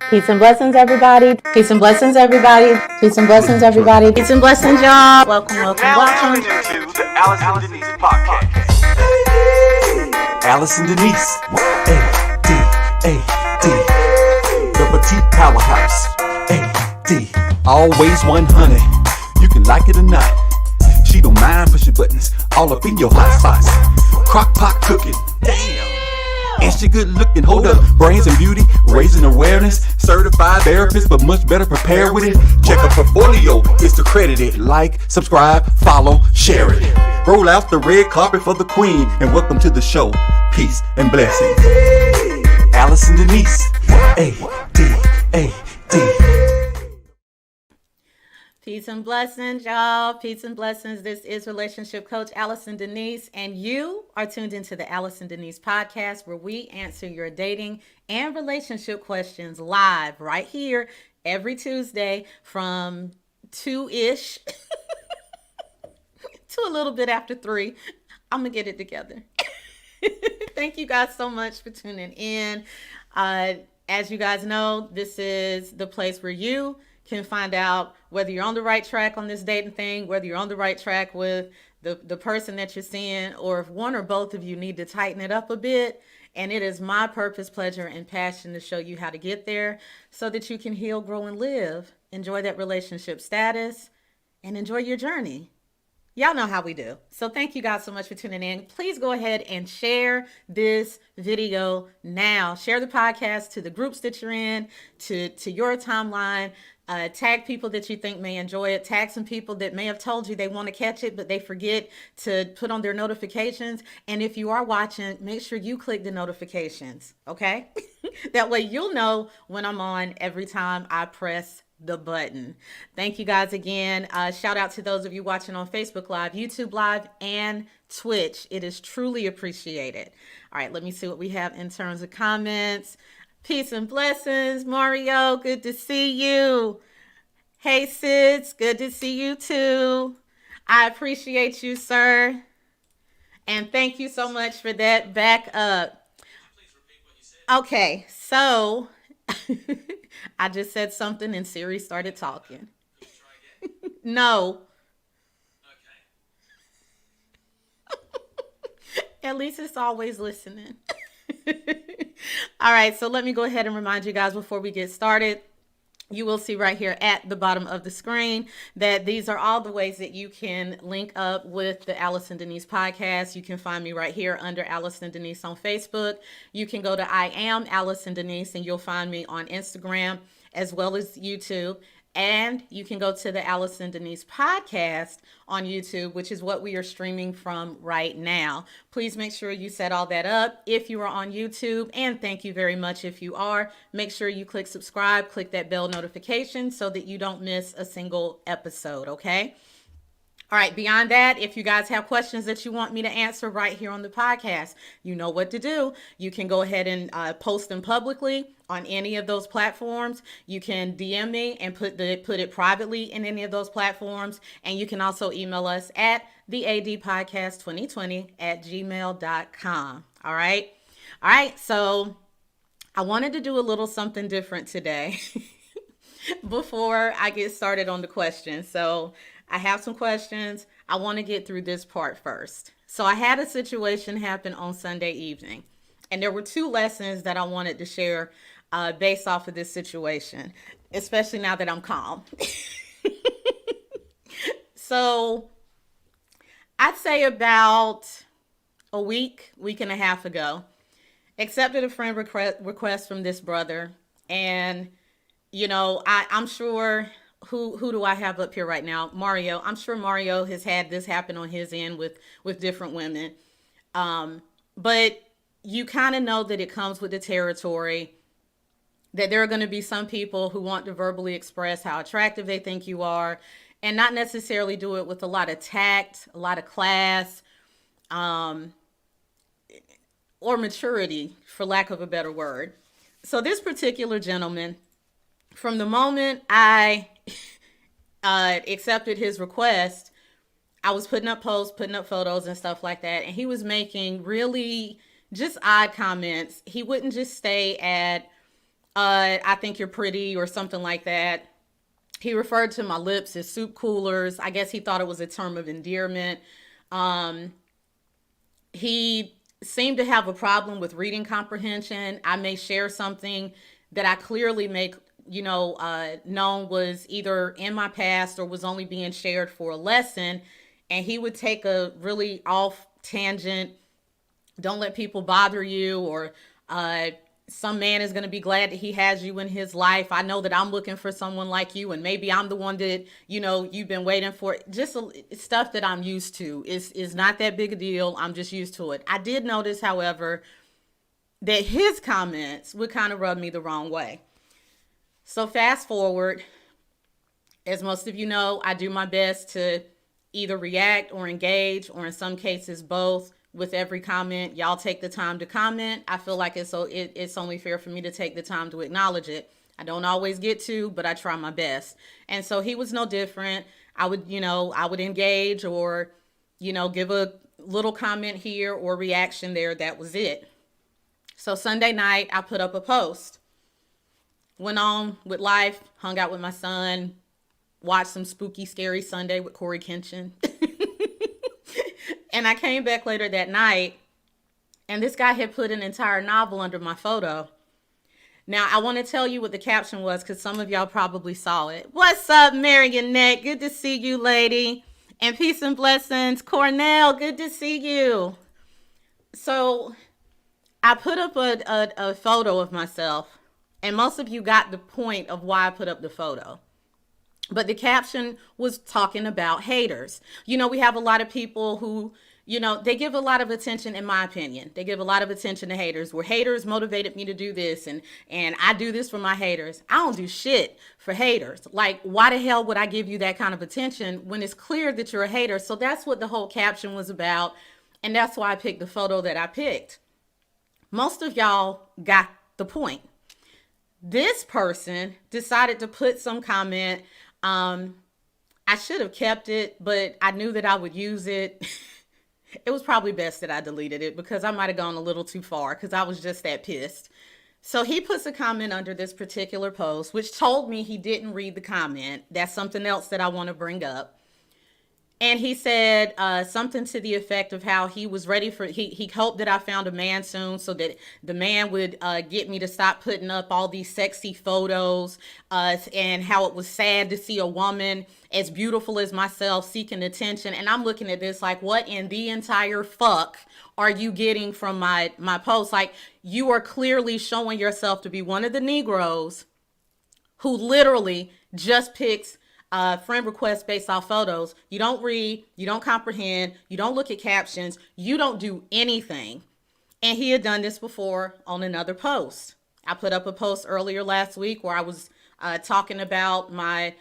Peace and blessings, everybody. Peace and blessings, everybody. Peace and blessings, everybody. Peace and blessings, y'all. Welcome, welcome, welcome. Now tuning into the Alice and Denise podcast. Alice and Denise, A-D-A-D, the petite powerhouse, A-D, always 100. You can like it or not. She don't mind pushing buttons all up in your hot spots. Crock pot cooking, damn. And she good looking, hold up, brains and beauty, raising awareness, certified therapist, but much better prepared with it. Check her portfolio, it's accredited. Like, subscribe, follow, share it. Roll out the red carpet for the queen, and welcome to the show. Peace and blessings. Alice and Denise, A-D-A-D. Peace and blessings, y'all. Peace and blessings. This is relationship coach Alice and Denise, and you are tuned into the Alice and Denise podcast, where we answer your dating and relationship questions live right here every Tuesday from 2-ish to a little bit after 3. I'm gonna get it together. Thank you guys so much for tuning in. As you guys know, this is the place where you can find out whether you're on the right track on this dating thing, whether you're on the right track with the person that you're seeing, or if one or both of you need to tighten it up a bit. And it is my purpose, pleasure, and passion to show you how to get there so that you can heal, grow, and live. Enjoy that relationship status and enjoy your journey. Y'all know how we do. So thank you guys so much for tuning in. Please go ahead and share this video now. Share the podcast to the groups that you're in, to your timeline. Tag people that you think may enjoy it. Tag some people that may have told you they want to catch it, but they forget to put on their notifications. And if you are watching, make sure you click the notifications, okay? That way you'll know when I'm on every time I press the button. Thank you guys again. Shout out to those of you watching on Facebook Live, YouTube Live, and Twitch. It is truly appreciated. All right, let me see what we have in terms of comments. Peace and blessings, Mario. Good to see you. Hey, Sis. Good to see you too. I appreciate you, sir. And thank you so much for that backup. Please repeat what you said. Okay, so I just said something and Siri started talking. Can you try again? No. Okay. At least it's always listening. All right, so let me go ahead and remind you guys before we get started. You will see right here at the bottom of the screen that these are all the ways that you can link up with the Alice and Denise podcast. You can find me right here under Alice and Denise on Facebook. You can go to I Am Alice and Denise, and you'll find me on Instagram as well as YouTube. And you can go to the Alice and Denise podcast on YouTube, which is what we are streaming from right now. Please make sure you set all that up if you are on YouTube. And thank you very much if you are. Make sure you click subscribe, click that bell notification so that you don't miss a single episode, okay? All right, beyond that, if you guys have questions that you want me to answer right here on the podcast, you know what to do. You can go ahead and post them publicly on any of those platforms. You can DM me and put it privately in any of those platforms. And you can also email us at theadpodcast2020@gmail.com. All right. All right. So I wanted to do a little something different today before I get started on the questions. So I have some questions. I want to get through this part first. So I had a situation happen on Sunday evening, and there were 2 lessons that I wanted to share based off of this situation, especially now that I'm calm. So I'd say about a week and a half ago, accepted a friend request from this brother. And, you know, I'm sure... Who do I have up here right now? Mario. I'm sure Mario has had this happen on his end with different women. But you kind of know that it comes with the territory, that there are going to be some people who want to verbally express how attractive they think you are and not necessarily do it with a lot of tact, a lot of class, or maturity, for lack of a better word. So this particular gentleman, from the moment I accepted his request, I was putting up posts, putting up photos and stuff like that. And he was making really just odd comments. He wouldn't just stay at I think you're pretty or something like that. He referred to my lips as soup coolers. I guess he thought it was a term of endearment. Um, he seemed to have a problem with reading comprehension. I may share something that I clearly make, known was either in my past or was only being shared for a lesson. And he would take a really off tangent. Don't let people bother you, or some man is going to be glad that he has you in his life. I know that I'm looking for someone like you, and maybe I'm the one that you've been waiting for. Just stuff that I'm used to. Is not that big a deal. I'm just used to it. I did notice, however, that his comments would kind of rub me the wrong way. So fast forward, as most of you know, I do my best to either react or engage, or in some cases both, with every comment. Y'all take the time to comment. I feel like it's only fair for me to take the time to acknowledge it. I don't always get to, but I try my best. And so he was no different. I would engage, or give a little comment here or reaction there. That was it. So Sunday night, I put up a post. Went on with life, hung out with my son, watched some spooky, scary Sunday with Corey Kenshin. And I came back later that night, and this guy had put an entire novel under my photo. Now, I want to tell you what the caption was, because some of y'all probably saw it. What's up, Marionette? Good to see you, lady. And peace and blessings. Cornell, good to see you. So I put up a photo of myself, and most of you got the point of why I put up the photo. But the caption was talking about haters. We have a lot of people who, they give a lot of attention, in my opinion. They give a lot of attention to haters. Where haters motivated me to do this, and I do this for my haters. I don't do shit for haters. Like, why the hell would I give you that kind of attention when it's clear that you're a hater? So that's what the whole caption was about. And that's why I picked the photo that I picked. Most of y'all got the point. This person decided to put some comment. I should have kept it, but I knew that I would use it. It was probably best that I deleted it, because I might have gone a little too far, because I was just that pissed. So he puts a comment under this particular post, which told me he didn't read the comment. That's something else that I want to bring up. And he said something to the effect of how he was ready for, he hoped that I found a man soon, so that the man would get me to stop putting up all these sexy photos, and how it was sad to see a woman as beautiful as myself seeking attention. And I'm looking at this like, what in the entire fuck are you getting from my post? Like, you are clearly showing yourself to be one of the Negroes who literally just picks friend requests based off photos. You don't read, you don't comprehend, you don't look at captions, you don't do anything. And he had done this before on another post. I put up a post earlier last week where I was talking about my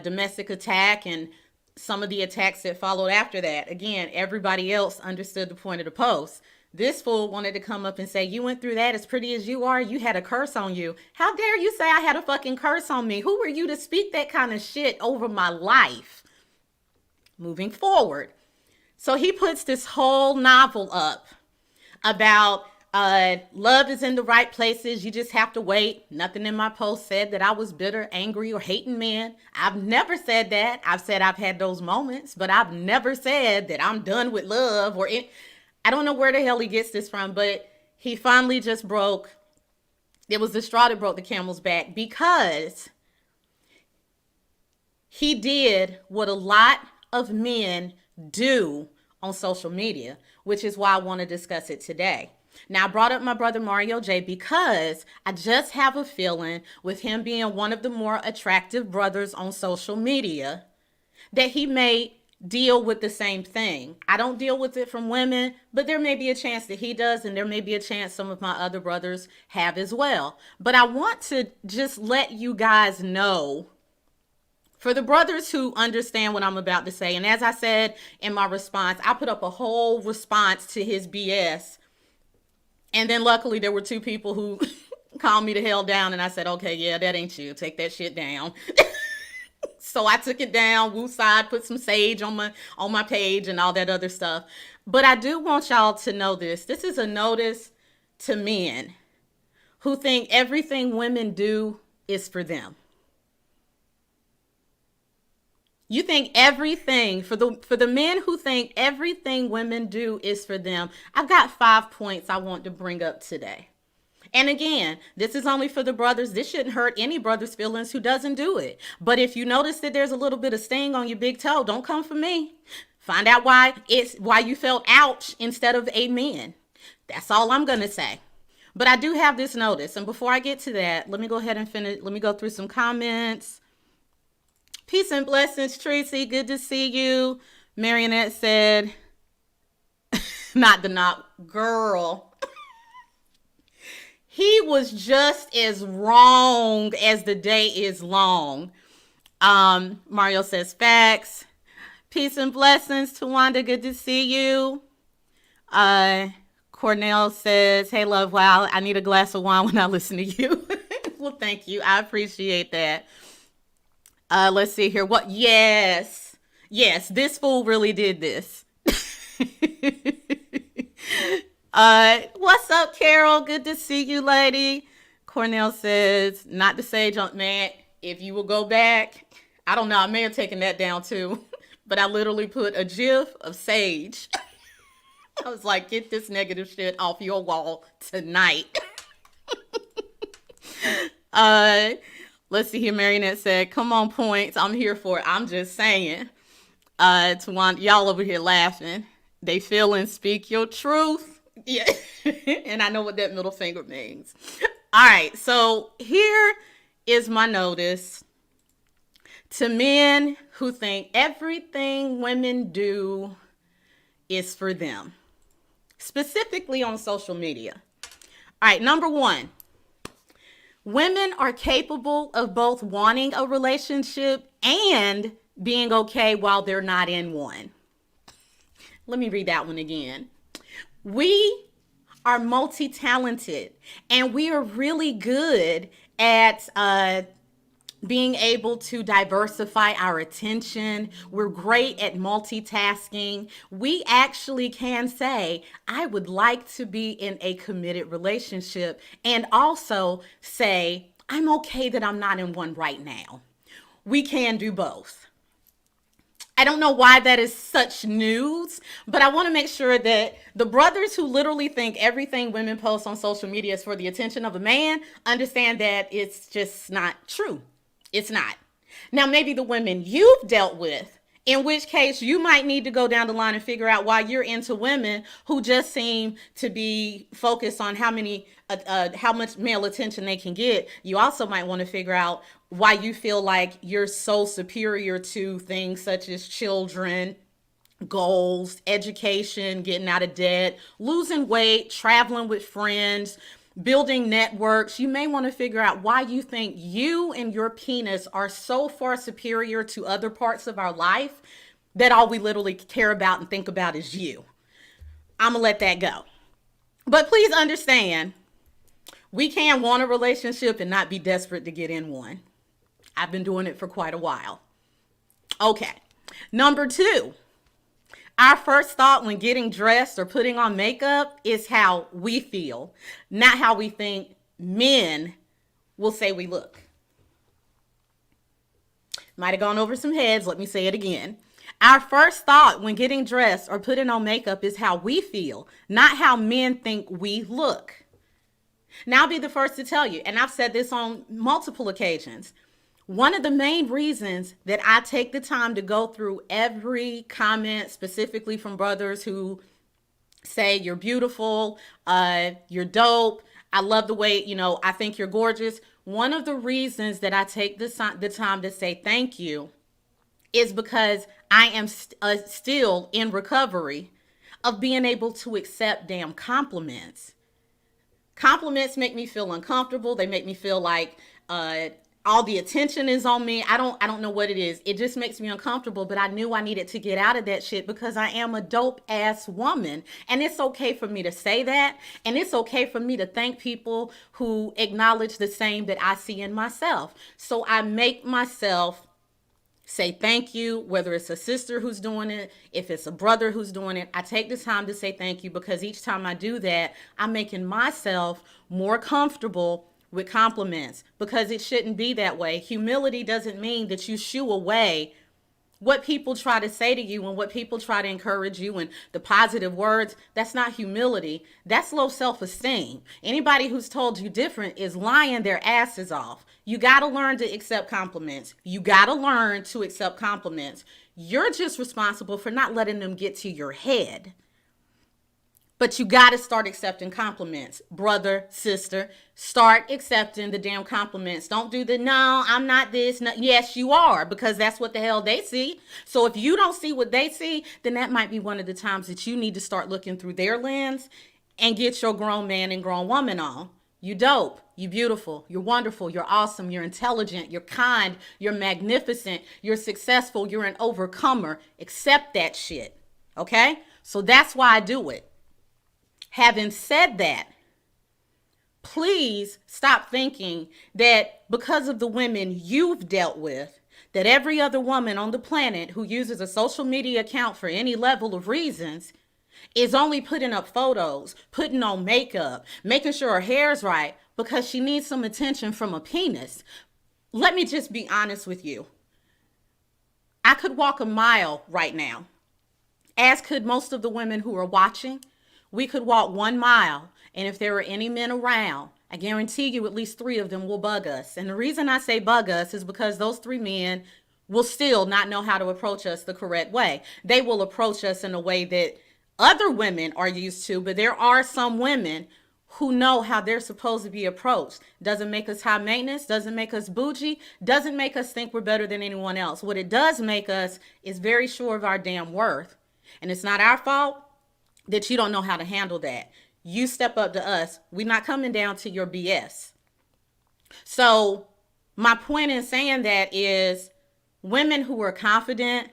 domestic attack and some of the attacks that followed after that. Again, everybody else understood the point of the post. This fool wanted to come up and say, you went through that as pretty as you are. You had a curse on you. How dare you say I had a fucking curse on me? Who were you to speak that kind of shit over my life? Moving forward. So he puts this whole novel up about love is in the right places. You just have to wait. Nothing in my post said that I was bitter, angry, or hating men. I've never said that. I've said I've had those moments, but I've never said that I'm done with love or it. I don't know where the hell he gets this from, but he finally just broke. It was the straw that broke the camel's back, because he did what a lot of men do on social media, which is why I want to discuss it today. Now, I brought up my brother Mario J because I just have a feeling, with him being one of the more attractive brothers on social media, that he may deal with the same thing. I don't deal with it from women, but there may be a chance that he does, and there may be a chance some of my other brothers have as well. But I want to just let you guys know, for the brothers who understand what I'm about to say, and as I said in my response, I put up a whole response to his BS. And then luckily there were two people who calmed me the hell down, and I said, okay, yeah, that ain't you. Take that shit down. So I took it down, wooside, put some sage on my page and all that other stuff. But I do want y'all to know this. This is a notice to men who think everything women do is for them. You think everything for the men who think everything women do is for them. I've got 5 points I want to bring up today. And again, this is only for the brothers. This shouldn't hurt any brother's feelings who doesn't do it. But if you notice that there's a little bit of sting on your big toe, don't come for me. Find out why you felt ouch instead of amen. That's all I'm going to say. But I do have this notice. And before I get to that, let me go ahead and finish. Let me go through some comments. Peace and blessings, Tracy. Good to see you. Marionette said, not the knock, girl. He was just as wrong as the day is long. Mario says, facts. Peace and blessings, Tawanda. Good to see you. Cornell says, hey, love, wow, I need a glass of wine when I listen to you. Well, thank you. I appreciate that. Let's see here. What? Yes, this fool really did this. What's up, Carol? Good to see you, lady. Cornell says, not the sage on, man. If you will go back, I don't know. I may have taken that down too, but I literally put a gif of sage. I was like, get this negative shit off your wall tonight. Let's see here. Marionette said, come on, points. I'm here for it. I'm just saying. Tawanda, y'all over here laughing. They feeling speak your truth. Yeah. And I know what that middle finger means. All right. So here is my notice to men who think everything women do is for them, specifically on social media. All right. Number one. Women are capable of both wanting a relationship and being okay while they're not in one. Let me read that one again. We are multi-talented and we are really good at being able to diversify our attention. We're great at multitasking. We actually can say, I would like to be in a committed relationship, and also say, I'm okay that I'm not in one right now. We can do both. I don't know why that is such news, but I want to make sure that the brothers who literally think everything women post on social media is for the attention of a man understand that it's just not true. It's not. Now, maybe the women you've dealt with, in which case you might need to go down the line and figure out why you're into women who just seem to be focused on how much male attention they can get. You also might want to figure out why you feel like you're so superior to things such as children, goals, education, getting out of debt, losing weight, traveling with friends, building networks. You may want to figure out why you think you and your penis are so far superior to other parts of our life that all we literally care about and think about is you. I'm gonna let that go. But please understand, we can want a relationship and not be desperate to get in one. I've been doing it for quite a while. Okay. Number two. Our first thought when getting dressed or putting on makeup is how we feel, not how we think men will say we look. Might have gone over some heads. Let me say it again. Our first thought when getting dressed or putting on makeup is how we feel, not how men think we look. Now, I'll be the first to tell you, and I've said this on multiple occasions, one of the main reasons that I take the time to go through every comment, specifically from brothers who say you're beautiful, you're dope, I love the way, I think you're gorgeous. One of the reasons that I take the time to say thank you is because I am still in recovery of being able to accept damn compliments. Compliments make me feel uncomfortable. They make me feel like all the attention is on me. I don't know what it is. It just makes me uncomfortable, but I knew I needed to get out of that shit because I am a dope ass woman. And it's okay for me to say that. And it's okay for me to thank people who acknowledge the same that I see in myself. So I make myself Say thank you, whether it's a sister who's doing it, if it's a brother who's doing it. I take the time to say thank you because each time I do that, I'm making myself more comfortable with compliments because it shouldn't be that way. Humility doesn't mean that you shoo away what people try to say to you and what people try to encourage you and the positive words. That's not humility. That's low self-esteem. Anybody who's told you different is lying their asses off. You got to learn to accept compliments. You got to learn to accept compliments. You're just responsible for not letting them get to your head. But you got to start accepting compliments. Brother, sister, start accepting the damn compliments. Don't do the, no, I'm not this. No. Yes, you are, because that's what the hell they see. So if you don't see what they see, then that might be one of the times that you need to start looking through their lens and get your grown man and grown woman on. You dope, you beautiful, you're wonderful, you're awesome, you're intelligent, you're kind, you're magnificent, you're successful, you're an overcomer. Accept that shit, okay? So that's why I do it. Having said that, please stop thinking that because of the women you've dealt with, that every other woman on the planet who uses a social media account for any level of reasons is only putting up photos, putting on makeup, making sure her hair's right because she needs some attention from a penis. Let me just be honest with you. I could walk a mile right now, as could most of the women who are watching. We could walk 1 mile, and if there were any men around, I guarantee you at least 3 of them will bug us. And the reason I say bug us is because those 3 men will still not know how to approach us the correct way. They will approach us in a way that other women are used to, but there are some women who know how they're supposed to be approached. Doesn't make us high maintenance, doesn't make us bougie, doesn't make us think we're better than anyone else. What it does make us is very sure of our damn worth. And it's not our fault that you don't know how to handle that. You step up to us. We're not coming down to your BS. So my point in saying that is women who are confident,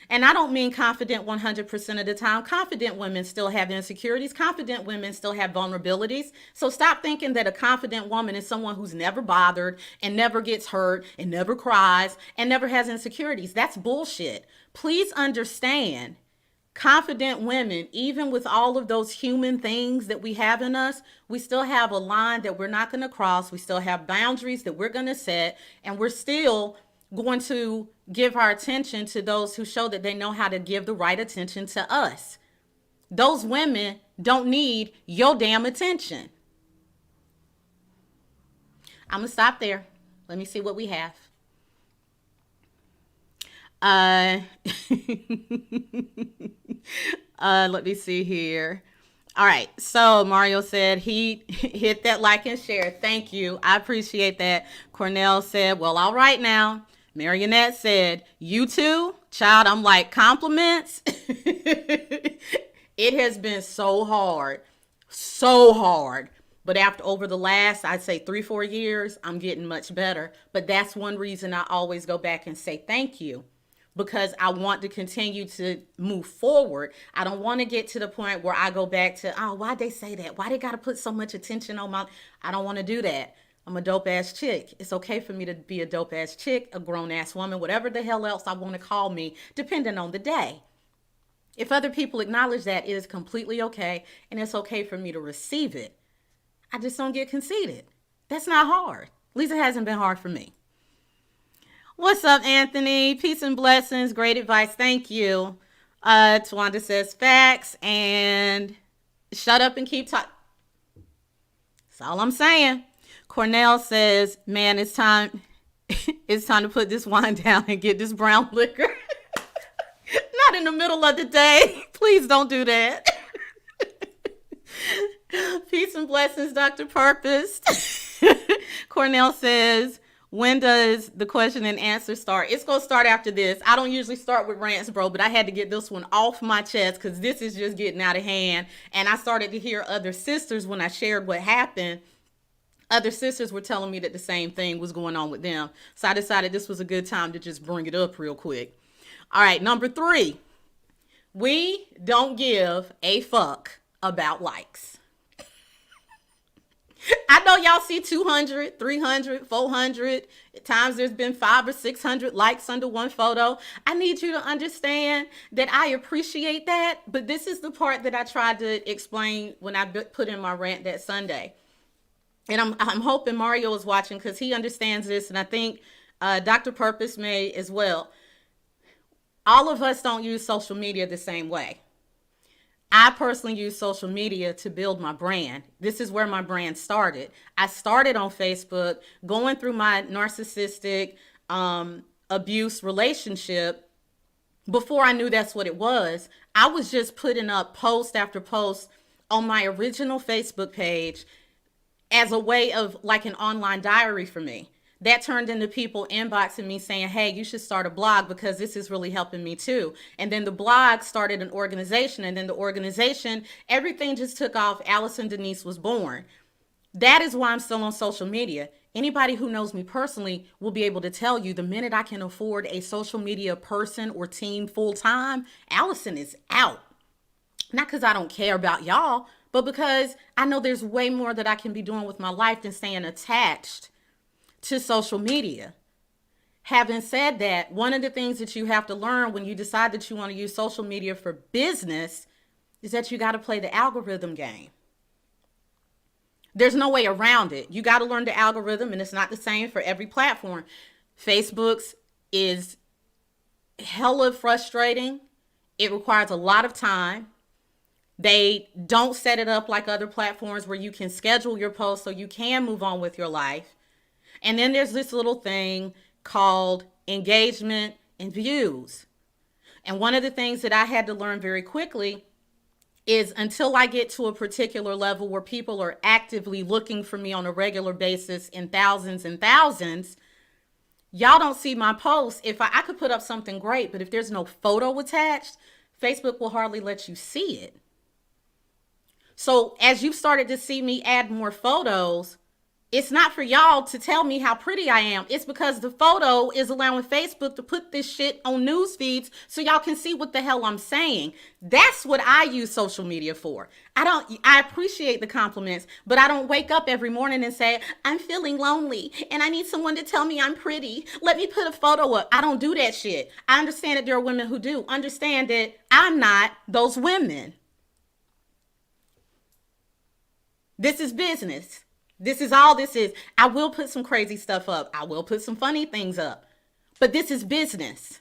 and I don't mean confident 100% of the time. Confident women still have insecurities. Confident women still have vulnerabilities. So stop thinking that a confident woman is someone who's never bothered and never gets hurt and never cries and never has insecurities. That's bullshit. Please understand, confident women, even with all of those human things that we have in us, we still have a line that we're not going to cross. We still have boundaries that we're going to set, and we're still going to give our attention to those who show that they know how to give the right attention to us. Those women don't need your damn attention. I'm going to stop there. Let me see what we have. Let me see here. All right. So Mario said he hit that like and share. Thank you. I appreciate that. Cornell said, well, all right now. Marionette said, you too? Child, I'm like, compliments? It has been so hard. So hard. But after over the last, I'd say 3-4 years, I'm getting much better. But that's one reason I always go back and say thank you. Because I want to continue to move forward. I don't want to get to the point where I go back to, oh, why'd they say that? Why they got to put so much attention on my, I don't want to do that. I'm a dope ass chick. It's okay for me to be a dope ass chick, a grown ass woman, whatever the hell else I want to call me, depending on the day. If other people acknowledge that, it is completely okay. And it's okay for me to receive it. I just don't get conceited. That's not hard. At least it hasn't been hard for me. What's up, Anthony? Peace and blessings. Great advice. Thank you. Twanda says facts and shut up and keep talking. That's all I'm saying. Cornell says, man, it's time. It's time to put this wine down and get this brown liquor. Not in the middle of the day. Please don't do that. Peace and blessings, Dr. Purpose. Cornell says, when does the question and answer start? It's going to start after this. I don't usually start with rants, bro, but I had to get this one off my chest because this is just getting out of hand. And I started to hear other sisters when I shared what happened. Other sisters were telling me that the same thing was going on with them. So I decided this was a good time to just bring it up real quick. All right, number 3. We don't give a fuck about likes. I know y'all see 200, 300, 400. At times there's been 500 or 600 likes under one photo. I need you to understand that I appreciate that. But this is the part that I tried to explain when I put in my rant that Sunday. And I'm hoping Mario is watching because he understands this. And I think Dr. Purpose may as well. All of us don't use social media the same way. I personally use social media to build my brand. This is where my brand started. I started on Facebook going through my narcissistic abuse relationship. Before I knew that's what it was, I was just putting up post after post on my original Facebook page as a way of like an online diary for me. That turned into people inboxing me saying, hey, you should start a blog because this is really helping me too. And then the blog started an organization, and then the organization, everything just took off. Allison Denise was born. That is why I'm still on social media. Anybody who knows me personally will be able to tell you the minute I can afford a social media person or team full time, Allison is out. Not because I don't care about y'all, but because I know there's way more that I can be doing with my life than staying attached to social media. Having said that, one of the things that you have to learn when you decide that you want to use social media for business is that you got to play the algorithm game. There's no way around it. You got to learn the algorithm, and it's not the same for every platform. Facebook's is hella frustrating. It requires a lot of time. They don't set it up like other platforms where you can schedule your posts so you can move on with your life. And then there's this little thing called engagement and views. And one of the things that I had to learn very quickly is until I get to a particular level where people are actively looking for me on a regular basis in thousands and thousands, y'all don't see my posts. If I could put up something great, but if there's no photo attached, Facebook will hardly let you see it. So as you've started to see me add more photos, it's not for y'all to tell me how pretty I am. It's because the photo is allowing Facebook to put this shit on news feeds so y'all can see what the hell I'm saying. That's what I use social media for. I appreciate the compliments, but I don't wake up every morning and say, I'm feeling lonely and I need someone to tell me I'm pretty. Let me put a photo up. I don't do that shit. I understand that there are women who do. Understand that I'm not those women. This is business. This is all this is. I will put some crazy stuff up. I will put some funny things up. But this is business.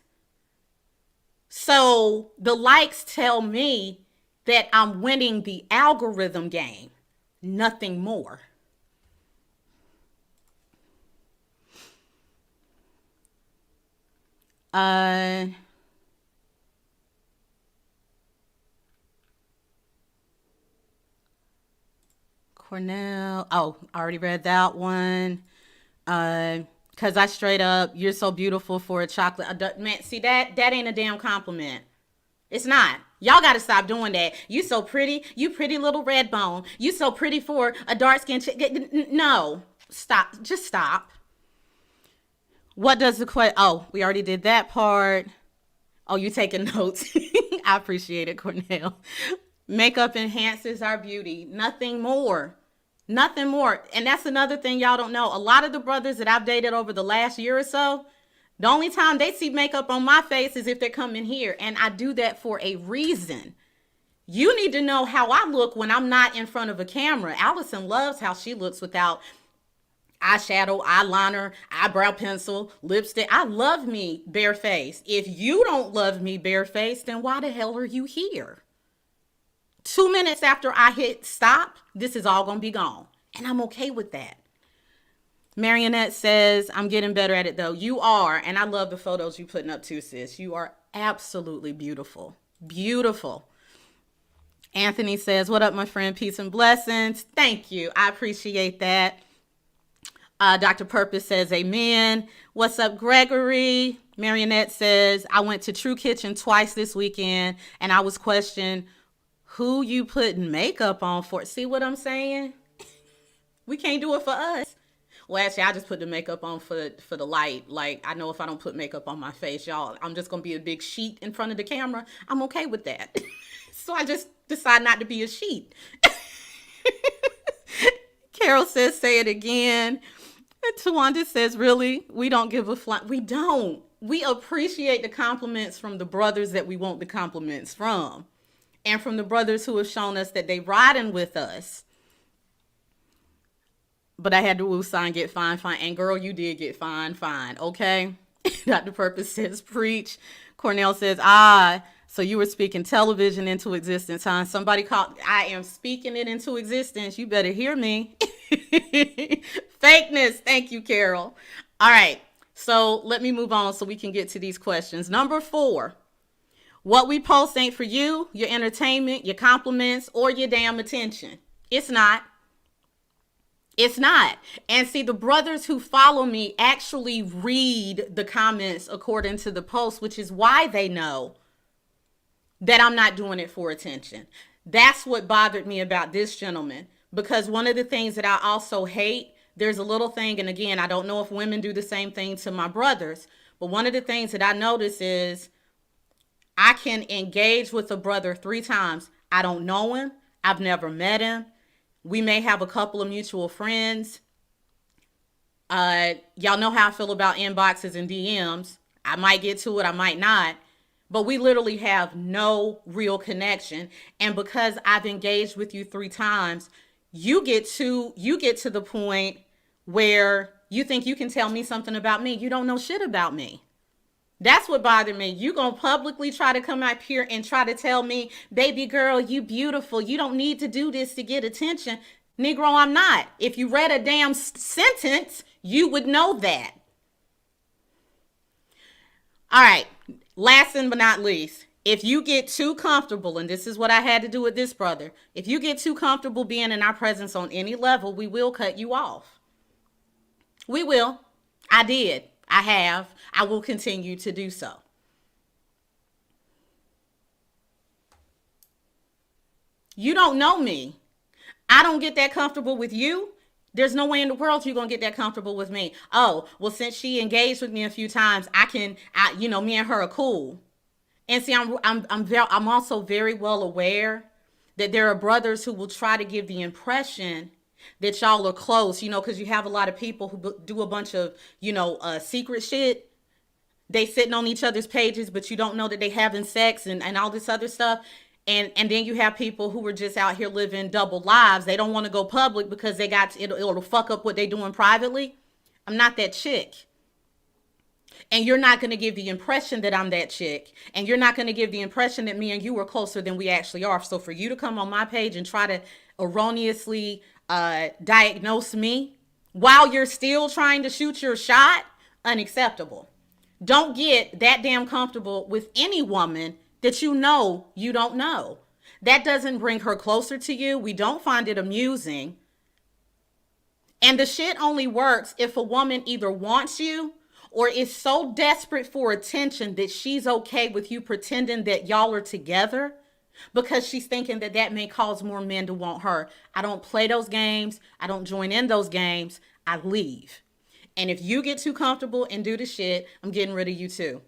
So the likes tell me that I'm winning the algorithm game. Nothing more. Cornell. Oh, I already read that one. Cause I straight up, you're so beautiful for a chocolate. Man, see that ain't a damn compliment. It's not. Y'all gotta stop doing that. You so pretty. You pretty little red bone. You so pretty for a dark skinned chick. No, stop. Just stop. What does the question? Oh, we already did that part. Oh, you taking notes. I appreciate it, Cornell. Makeup enhances our beauty. Nothing more. Nothing more. And that's another thing y'all don't know. A lot of the brothers that I've dated over the last year or so, the only time they see makeup on my face is if they're coming here. And I do that for a reason. You need to know how I look when I'm not in front of a camera. Allison loves how she looks without eyeshadow, eyeliner, eyebrow pencil, lipstick. I love me barefaced. If you don't love me barefaced, then why the hell are you here? 2 minutes after I hit stop, this is all going to be gone. And I'm okay with that. Marionette says, I'm getting better at it though. You are. And I love the photos you putting up too, sis. You are absolutely beautiful. Beautiful. Anthony says, what up, my friend? Peace and blessings. Thank you. I appreciate that. Dr. Purpose says, amen. What's up, Gregory? Marionette says, I went to True Kitchen twice this weekend and I was questioned who you putting makeup on for. See what I'm saying? We can't do it for us. Well, actually, I just put the makeup on for the light. Like, I know if I don't put makeup on my face, y'all, I'm just going to be a big sheet in front of the camera. I'm okay with that. So I just decide not to be a sheet. Carol says, say it again. And Tawanda says, really? We don't give a fly. We don't. We appreciate the compliments from the brothers that we want the compliments from. And from the brothers who have shown us that they riding with us. But I had to woo sign, get fine. And girl, you did get fine. Okay? Dr. Purpose says, preach. Cornell says, so you were speaking television into existence, huh? Somebody called, I am speaking it into existence. You better hear me. Fakeness. Thank you, Carol. All right. So let me move on so we can get to these questions. Number 4, what we post ain't for you, your entertainment, your compliments, or your damn attention. It's not. It's not. And see, the brothers who follow me actually read the comments according to the post, which is why they know that I'm not doing it for attention. That's what bothered me about this gentleman, because one of the things that I also hate, there's a little thing, and again, I don't know if women do the same thing to my brothers, but one of the things that I notice is I can engage with a brother 3 times. I don't know him. I've never met him. We may have a couple of mutual friends. Y'all know how I feel about inboxes and DMs. I might get to it, I might not. But we literally have no real connection. And because I've engaged with you 3 times, you get to the point where you think you can tell me something about me. You don't know shit about me. That's what bothered me. You gonna publicly try to come up here and try to tell me, baby girl, you beautiful. You don't need to do this to get attention. Negro, I'm not. If you read a damn sentence, you would know that. All right. Last but not least, if you get too comfortable, and this is what I had to do with this brother, if you get too comfortable being in our presence on any level, we will cut you off. We will. I did. I have. I will continue to do so. You don't know me. I don't get that comfortable with you. There's no way in the world you're going to get that comfortable with me. Oh, well, since she engaged with me a few times, me and her are cool. And see, I'm also very well aware that there are brothers who will try to give the impression that y'all are close, because you have a lot of people who do a bunch of, secret shit. They sitting on each other's pages, but you don't know that they having sex and all this other stuff. And then you have people who are just out here living double lives. They don't want to go public because it'll fuck up what they doing privately. I'm not that chick. And you're not going to give the impression that I'm that chick. And you're not going to give the impression that me and you are closer than we actually are. So for you to come on my page and try to erroneously diagnose me while you're still trying to shoot your shot, unacceptable. Don't get that damn comfortable with any woman that you don't know. That doesn't bring her closer to you. We don't find it amusing. And the shit only works if a woman either wants you or is so desperate for attention that she's okay with you pretending that y'all are together because she's thinking that may cause more men to want her. I don't play those games. I don't join in those games. I leave. And if you get too comfortable and do the shit, I'm getting rid of you too.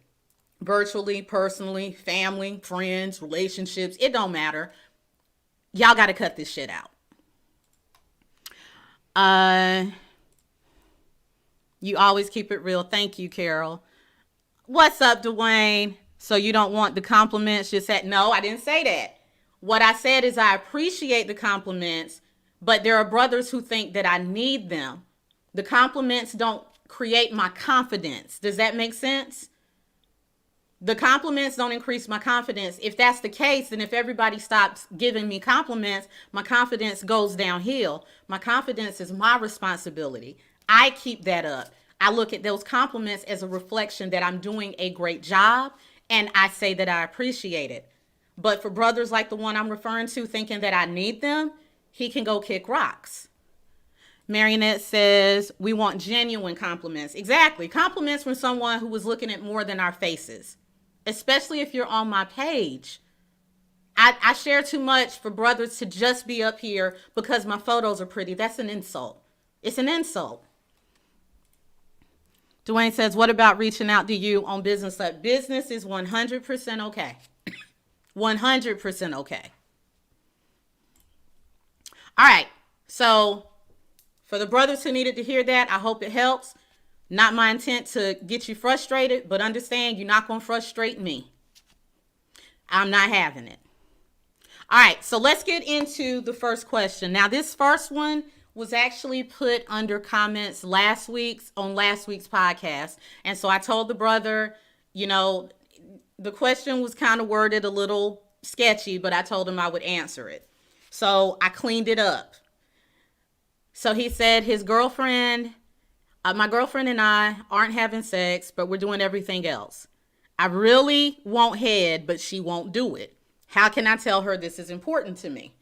Virtually, personally, family, friends, relationships, it don't matter. Y'all got to cut this shit out. You always keep it real. Thank you, Carol. What's up, Dwayne? So you don't want the compliments? You said, no, I didn't say that. What I said is I appreciate the compliments, but there are brothers who think that I need them. The compliments don't create my confidence. Does that make sense? The compliments don't increase my confidence. If that's the case, then if everybody stops giving me compliments, my confidence goes downhill. My confidence is my responsibility. I keep that up. I look at those compliments as a reflection that I'm doing a great job, and I say that I appreciate it. But for brothers like the one I'm referring to thinking that I need them, he can go kick rocks. Marionette says, we want genuine compliments. Exactly. Compliments from someone who was looking at more than our faces. Especially if you're on my page. I share too much for brothers to just be up here because my photos are pretty. That's an insult. It's an insult. Dwayne says, what about reaching out to you on business? Business is 100% okay. 100% okay. All right. So For the brothers who needed to hear that, I hope it helps. Not my intent to get you frustrated, but understand you're not going to frustrate me. I'm not having it. All right, so let's get into the first question. Now, this first one was actually put under comments on last week's podcast. And so I told the brother, the question was kind of worded a little sketchy, but I told him I would answer it. So I cleaned it up. So he said his girlfriend, my girlfriend and I aren't having sex, but we're doing everything else. I really want head, but she won't do it. How can I tell her this is important to me?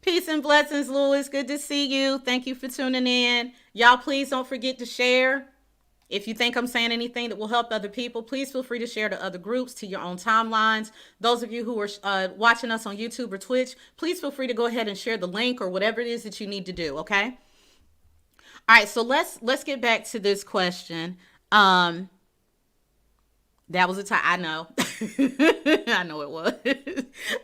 Peace and blessings, Louis. Good to see you. Thank you for tuning in. Y'all, please don't forget to share. If you think I'm saying anything that will help other people, please feel free to share to other groups, to your own timelines. Those of you who are watching us on YouTube or Twitch, please feel free to go ahead and share the link or whatever it is that you need to do, okay? All right, so let's get back to this question. That was a time. I know. I know it was.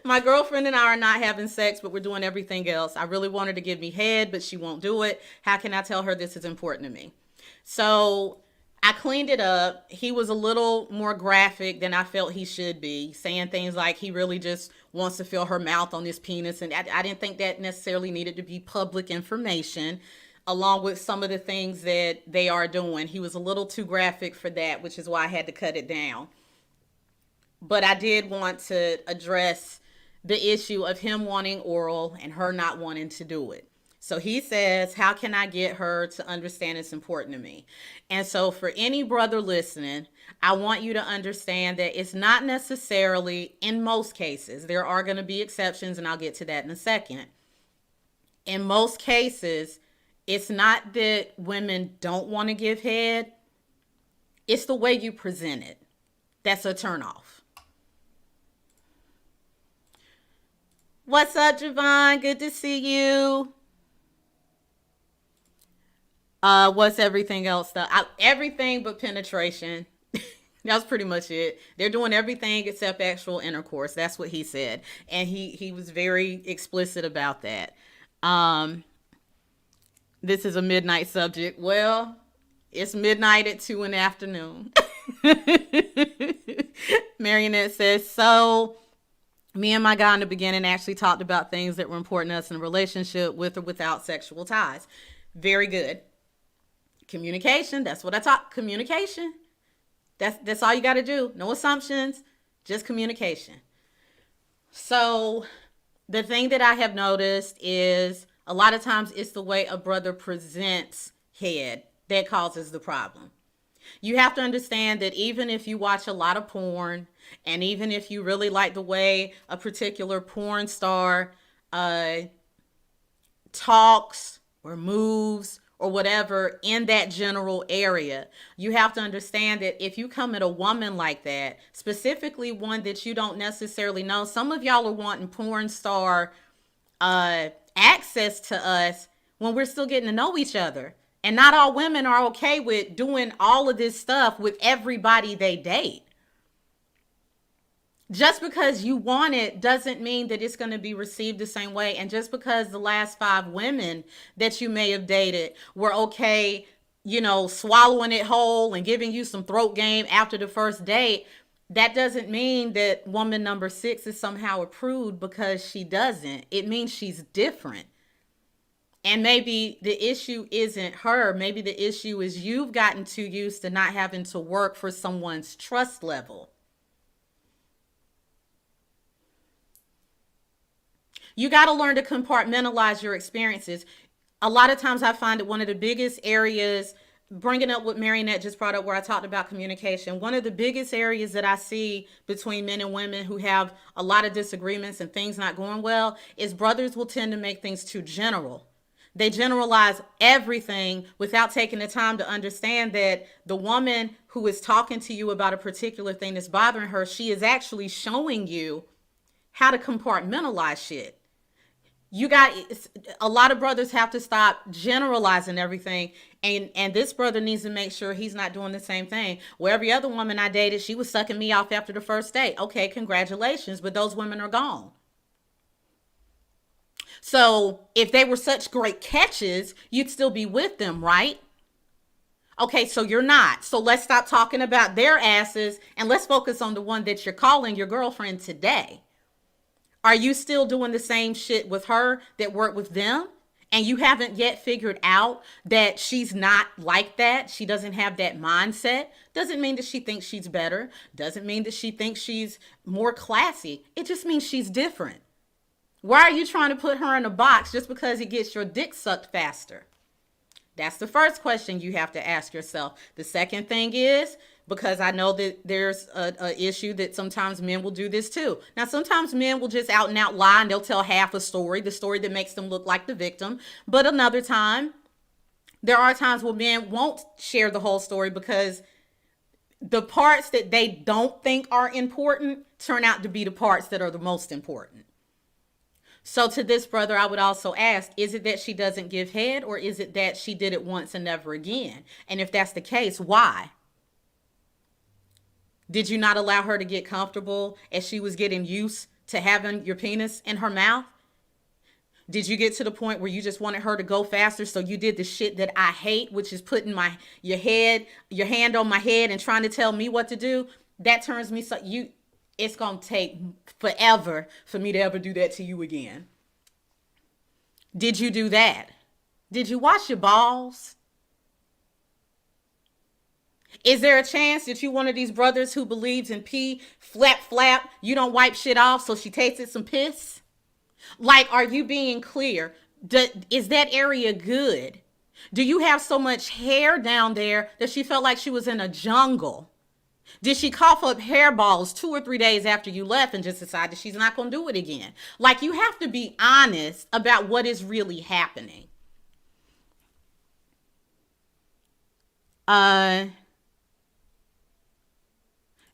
My girlfriend and I are not having sex, but we're doing everything else. I really want her to give me head, but she won't do it. How can I tell her this is important to me? So I cleaned it up. He was a little more graphic than I felt he should be, saying things like he really just wants to feel her mouth on his penis. And I didn't think that necessarily needed to be public information, along with some of the things that they are doing. He was a little too graphic for that, which is why I had to cut it down. But I did want to address the issue of him wanting oral and her not wanting to do it. So he says, how can I get her to understand it's important to me? And so for any brother listening, I want you to understand that it's not necessarily, in most cases, there are going to be exceptions, and I'll get to that in a second. In most cases, it's not that women don't want to give head. It's the way you present it. That's a turnoff. What's up, Javon? Good to see you. What's everything else though? Everything but penetration. That's pretty much it. They're doing everything except actual intercourse. That's what he said. And he was very explicit about that. This is a midnight subject. Well, it's midnight at 2 in the afternoon. Marionette says, so me and my guy in the beginning actually talked about things that were important to us in a relationship with or without sexual ties. Very good. Communication. That's what I taught. Communication. That's all you got to do. No assumptions, just communication. So the thing that I have noticed is a lot of times it's the way a brother presents head that causes the problem. You have to understand that even if you watch a lot of porn, and even if you really like the way a particular porn star talks or moves or whatever in that general area, you have to understand that if you come at a woman like that, specifically one that you don't necessarily know, some of y'all are wanting porn star access to us when we're still getting to know each other. And not all women are okay with doing all of this stuff with everybody they date. Just because you want it doesn't mean that it's going to be received the same way. And just because the last 5 women that you may have dated were okay, swallowing it whole and giving you some throat game after the first date, that doesn't mean that woman number 6 is somehow a prude because she doesn't. It means she's different. And maybe the issue isn't her. Maybe the issue is you've gotten too used to not having to work for someone's trust level. You got to learn to compartmentalize your experiences. A lot of times I find that one of the biggest areas, bringing up what Marionette just brought up where I talked about communication, one of the biggest areas that I see between men and women who have a lot of disagreements and things not going well is brothers will tend to make things too general. They generalize everything without taking the time to understand that the woman who is talking to you about a particular thing that's bothering her, she is actually showing you how to compartmentalize shit. You got a lot of brothers have to stop generalizing everything, and this brother needs to make sure he's not doing the same thing. Well, every other woman I dated, she was sucking me off after the first date. Okay, congratulations, but those women are gone. So if they were such great catches, you'd still be with them, right? Okay, so you're not. So let's stop talking about their asses and let's focus on the one that you're calling your girlfriend today. Are you still doing the same shit with her that worked with them? And you haven't yet figured out that she's not like that. She doesn't have that mindset. Doesn't mean that she thinks she's better. Doesn't mean that she thinks she's more classy. It just means she's different. Why are you trying to put her in a box just because it gets your dick sucked faster? That's the first question you have to ask yourself. The second thing is, because I know that there's a issue that sometimes men will do this too. Now, sometimes men will just out and out lie and they'll tell half a story, the story that makes them look like the victim. But another time, there are times where men won't share the whole story because the parts that they don't think are important turn out to be the parts that are the most important. So to this brother, I would also ask, is it that she doesn't give head, or is it that she did it once and never again? And if that's the case, why? Did you not allow her to get comfortable as she was getting used to having your penis in her mouth? Did you get to the point where you just wanted her to go faster, so you did the shit that I hate, which is putting your hand on my head and trying to tell me what to do? That turns me it's going to take forever for me to ever do that to you again. Did you do that? Did you wash your balls? Is there a chance that you one of these brothers who believes in pee, flap, flap, you don't wipe shit off so she tasted some piss? Like, are you being clear? Is that area good? Do you have so much hair down there that she felt like she was in a jungle? Did she cough up hairballs 2 or 3 days after you left and just decide that she's not going to do it again? Like, you have to be honest about what is really happening.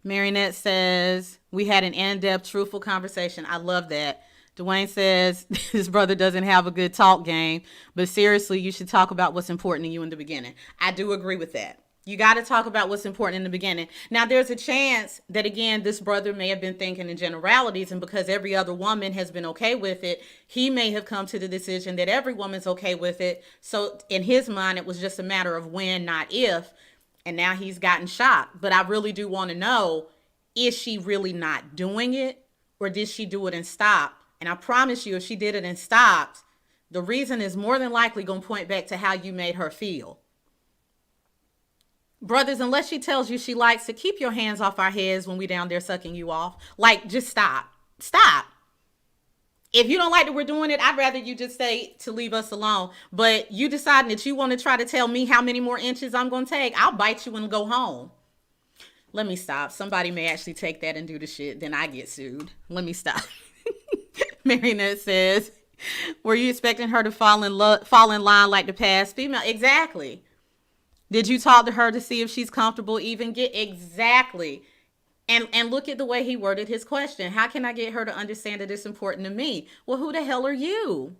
Marinette says, we had an in-depth, truthful conversation. I love that. Dwayne says, his brother doesn't have a good talk game, but seriously, you should talk about what's important to you in the beginning. I do agree with that. You got to talk about what's important in the beginning. Now, there's a chance that, again, this brother may have been thinking in generalities, and because every other woman has been okay with it, he may have come to the decision that every woman's okay with it. So in his mind, it was just a matter of when, not if. And now he's gotten shocked. But I really do want to know, is she really not doing it, or did she do it and stop? And I promise you, if she did it and stopped, the reason is more than likely going to point back to how you made her feel. Brothers, unless she tells you she likes it, keep your hands off our heads when we down there sucking you off. Like, just stop. Stop. If you don't like that we're doing it, I'd rather you just say to leave us alone. But you deciding that you want to try to tell me how many more inches I'm going to take, I'll bite you and go home. Let me stop. Somebody may actually take that and do the shit. Then I get sued. Let me stop. Marinette says, were you expecting her to fall in line like the past female? Exactly. Did you talk to her to see if she's comfortable even get exactly? And look at the way he worded his question. How can I get her to understand that it's important to me? Well, who the hell are you?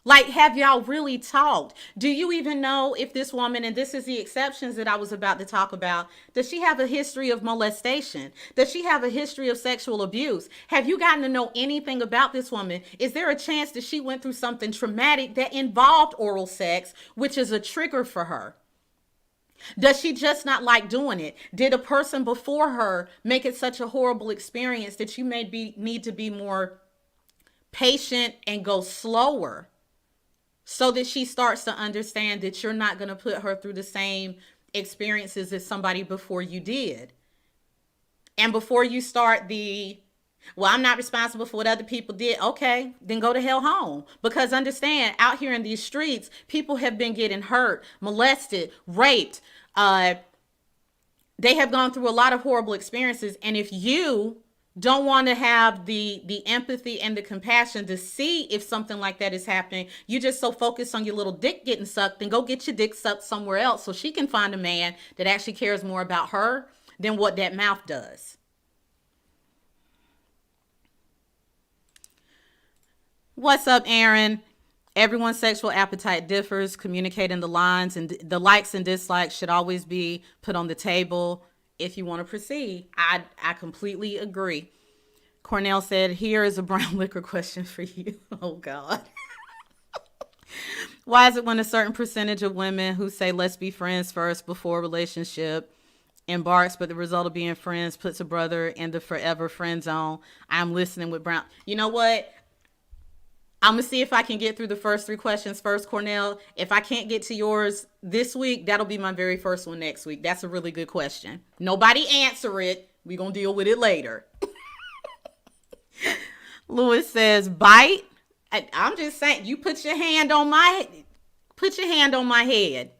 Like, have y'all really talked? Do you even know if this woman, and this is the exceptions that I was about to talk about, does she have a history of molestation? Does she have a history of sexual abuse? Have you gotten to know anything about this woman? Is there a chance that she went through something traumatic that involved oral sex, which is a trigger for her? Does she just not like doing it? Did a person before her make it such a horrible experience that you need to be more patient and go slower so that she starts to understand that you're not going to put her through the same experiences as somebody before you did? And before you start well, I'm not responsible for what other people did. Okay, then go to hell home. Because understand, out here in these streets, people have been getting hurt, molested, raped. They have gone through a lot of horrible experiences. And if you don't want to have the empathy and the compassion to see if something like that is happening, you just so focused on your little dick getting sucked, then go get your dick sucked somewhere else so she can find a man that actually cares more about her than what that mouth does. What's up, Aaron? Everyone's sexual appetite differs. Communicating the lines and the likes and dislikes should always be put on the table if you want to proceed. I completely agree. Cornell said, here is a brown liquor question for you. Oh, God. Why is it when a certain percentage of women who say let's be friends first before a relationship embarks, but the result of being friends puts a brother in the forever friend zone? I'm listening with brown. You know what? I'm going to see if I can get through the first 3 questions first, Cornell. If I can't get to yours this week, that'll be my very first one next week. That's a really good question. Nobody answer it. We're going to deal with it later. Lewis says, bite. I'm just saying, you put your hand on my head.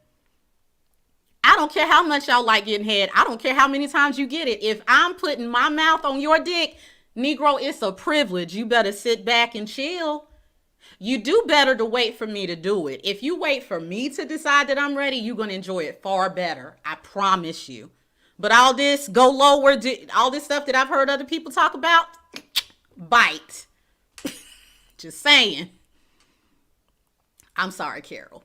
I don't care how much y'all like getting head. I don't care how many times you get it. If I'm putting my mouth on your dick, Negro, it's a privilege. You better sit back and chill. You do better to wait for me to do it. If you wait for me to decide that I'm ready, you're going to enjoy it far better. I promise you. But all this go lower, all this stuff that I've heard other people talk about, bite. Just saying. I'm sorry, Carol.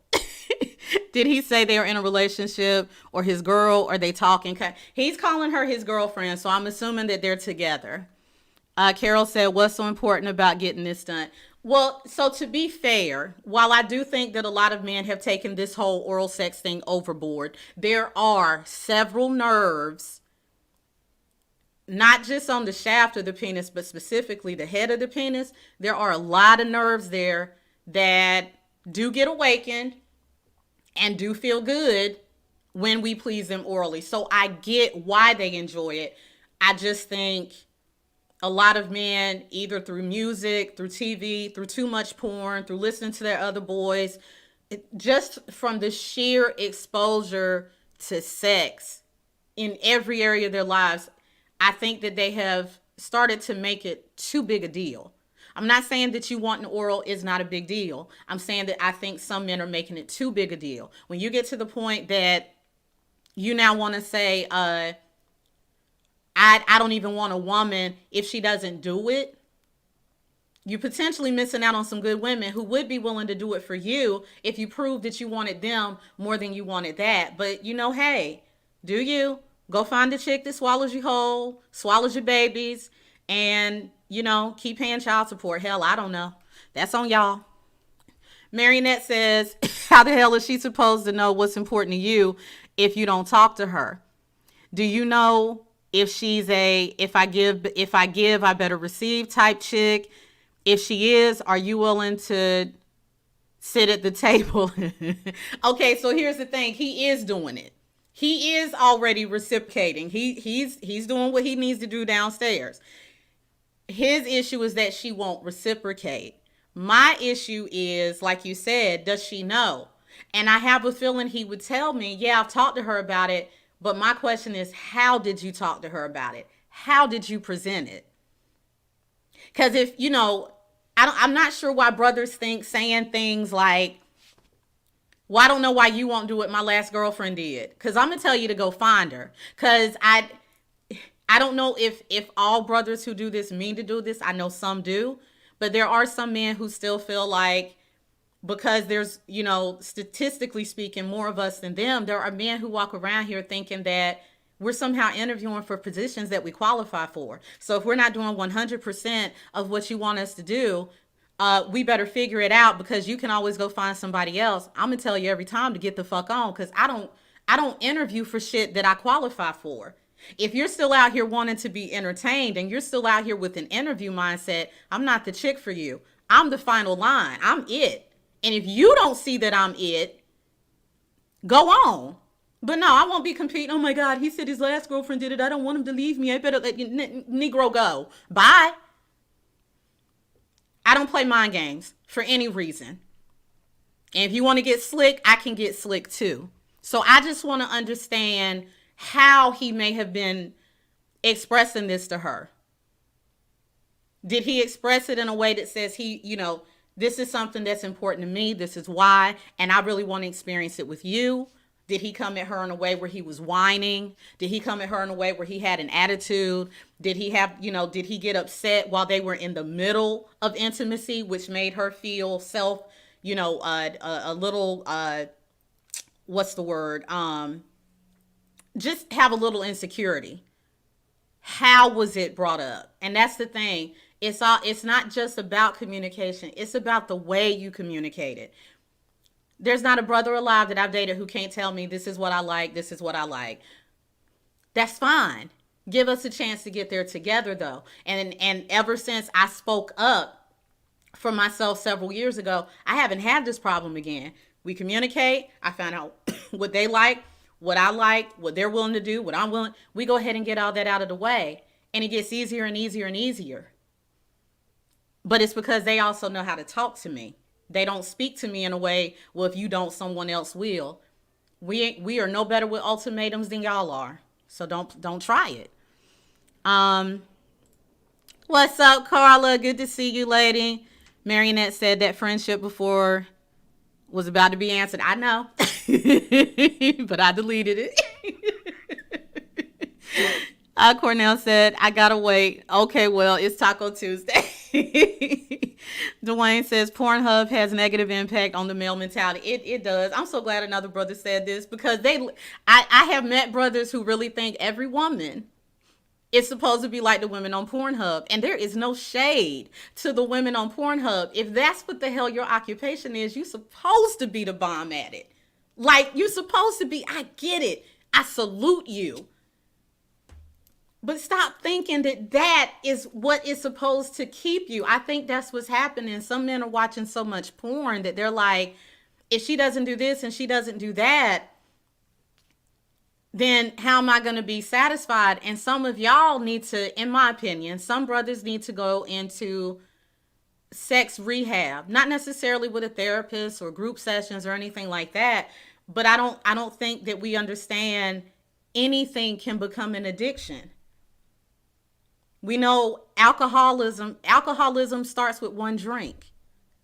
Did he say they were in a relationship or his girl, or they talking? He's calling her his girlfriend, so I'm assuming that they're together. Carol said, what's so important about getting this done? Well, so to be fair, while I do think that a lot of men have taken this whole oral sex thing overboard, there are several nerves, not just on the shaft of the penis, but specifically the head of the penis. There are a lot of nerves there that do get awakened and do feel good when we please them orally. So I get why they enjoy it. I just think a lot of men, either through music, through TV, through too much porn, through listening to their other boys, just from the sheer exposure to sex in every area of their lives, I think that they have started to make it too big a deal. I'm not saying that you wanting oral is not a big deal. I'm saying that I think some men are making it too big a deal. When you get to the point that you now want to say, I don't even want a woman if she doesn't do it, you're potentially missing out on some good women who would be willing to do it for you if you proved that you wanted them more than you wanted that. But, hey, do you? Go find a chick that swallows you whole, swallows your babies, and, keep paying child support. Hell, I don't know. That's on y'all. Marionette says, how the hell is she supposed to know what's important to you if you don't talk to her? Do you know if she's if I give, I better receive type chick? If she is, are you willing to sit at the table? Okay, so here's the thing. He is doing it. He is already reciprocating. He's doing what he needs to do downstairs. His issue is that she won't reciprocate. My issue is, like you said, does she know? And I have a feeling he would tell me, yeah, I've talked to her about it. But my question is, how did you talk to her about it? How did you present it? Because if, I'm not sure why brothers think saying things like, well, I don't know why you won't do what my last girlfriend did. Because I'm going to tell you to go find her. Because I don't know if all brothers who do this mean to do this. I know some do. But there are some men who still feel like, because there's, statistically speaking, more of us than them, there are men who walk around here thinking that we're somehow interviewing for positions that we qualify for. So if we're not doing 100% of what you want us to do, we better figure it out, because you can always go find somebody else. I'm going to tell you every time to get the fuck on, because I don't interview for shit that I qualify for. If you're still out here wanting to be entertained and you're still out here with an interview mindset, I'm not the chick for you. I'm the final line. I'm it. And if you don't see that I'm it, go on. But no, I won't be competing. Oh my God, he said his last girlfriend did it. I don't want him to leave me. I better let you, Negro go. Bye. I don't play mind games for any reason. And if you want to get slick, I can get slick too. So I just want to understand how he may have been expressing this to her. Did he express it in a way that says this is something that's important to me. This is why. And I really want to experience it with you. Did he come at her in a way where he was whining? Did he come at her in a way where he had an attitude? Did he have, did he get upset while they were in the middle of intimacy, which made her feel a little, what's the word? Just have a little insecurity. How was it brought up? And that's the thing. It's not just about communication. It's about the way you communicate it. There's not a brother alive that I've dated who can't tell me this is what I like, this is what I like. That's fine. Give us a chance to get there together, though. And ever since I spoke up for myself several years ago, I haven't had this problem again. We communicate. I find out what they like, what I like, what they're willing to do, what I'm willing. We go ahead and get all that out of the way. And it gets easier and easier and easier. But it's because they also know how to talk to me. They don't speak to me in a way, well, if you don't, someone else will. We are no better with ultimatums than y'all are. So don't try it. What's up, Carla? Good to see you, lady. Marionette said that friendship before was about to be answered. I know. But I deleted it. Cornell said, I gotta wait. Okay, well, it's Taco Tuesday. Dwayne says Pornhub has negative impact on the male mentality. It does. I'm so glad another brother said this, because I have met brothers who really think every woman is supposed to be like the women on Pornhub. And there is no shade to the women on Pornhub. If that's what the hell your occupation is, you're supposed to be the bomb at it. Like, you're supposed to be. I get it. I salute you. But stop thinking that is what is supposed to keep you. I think that's what's happening. Some men are watching so much porn that they're like, if she doesn't do this and she doesn't do that, then how am I going to be satisfied? And some of y'all need to, in my opinion, some brothers need to go into sex rehab, not necessarily with a therapist or group sessions or anything like that. But I don't think that we understand anything can become an addiction. We know alcoholism starts with one drink.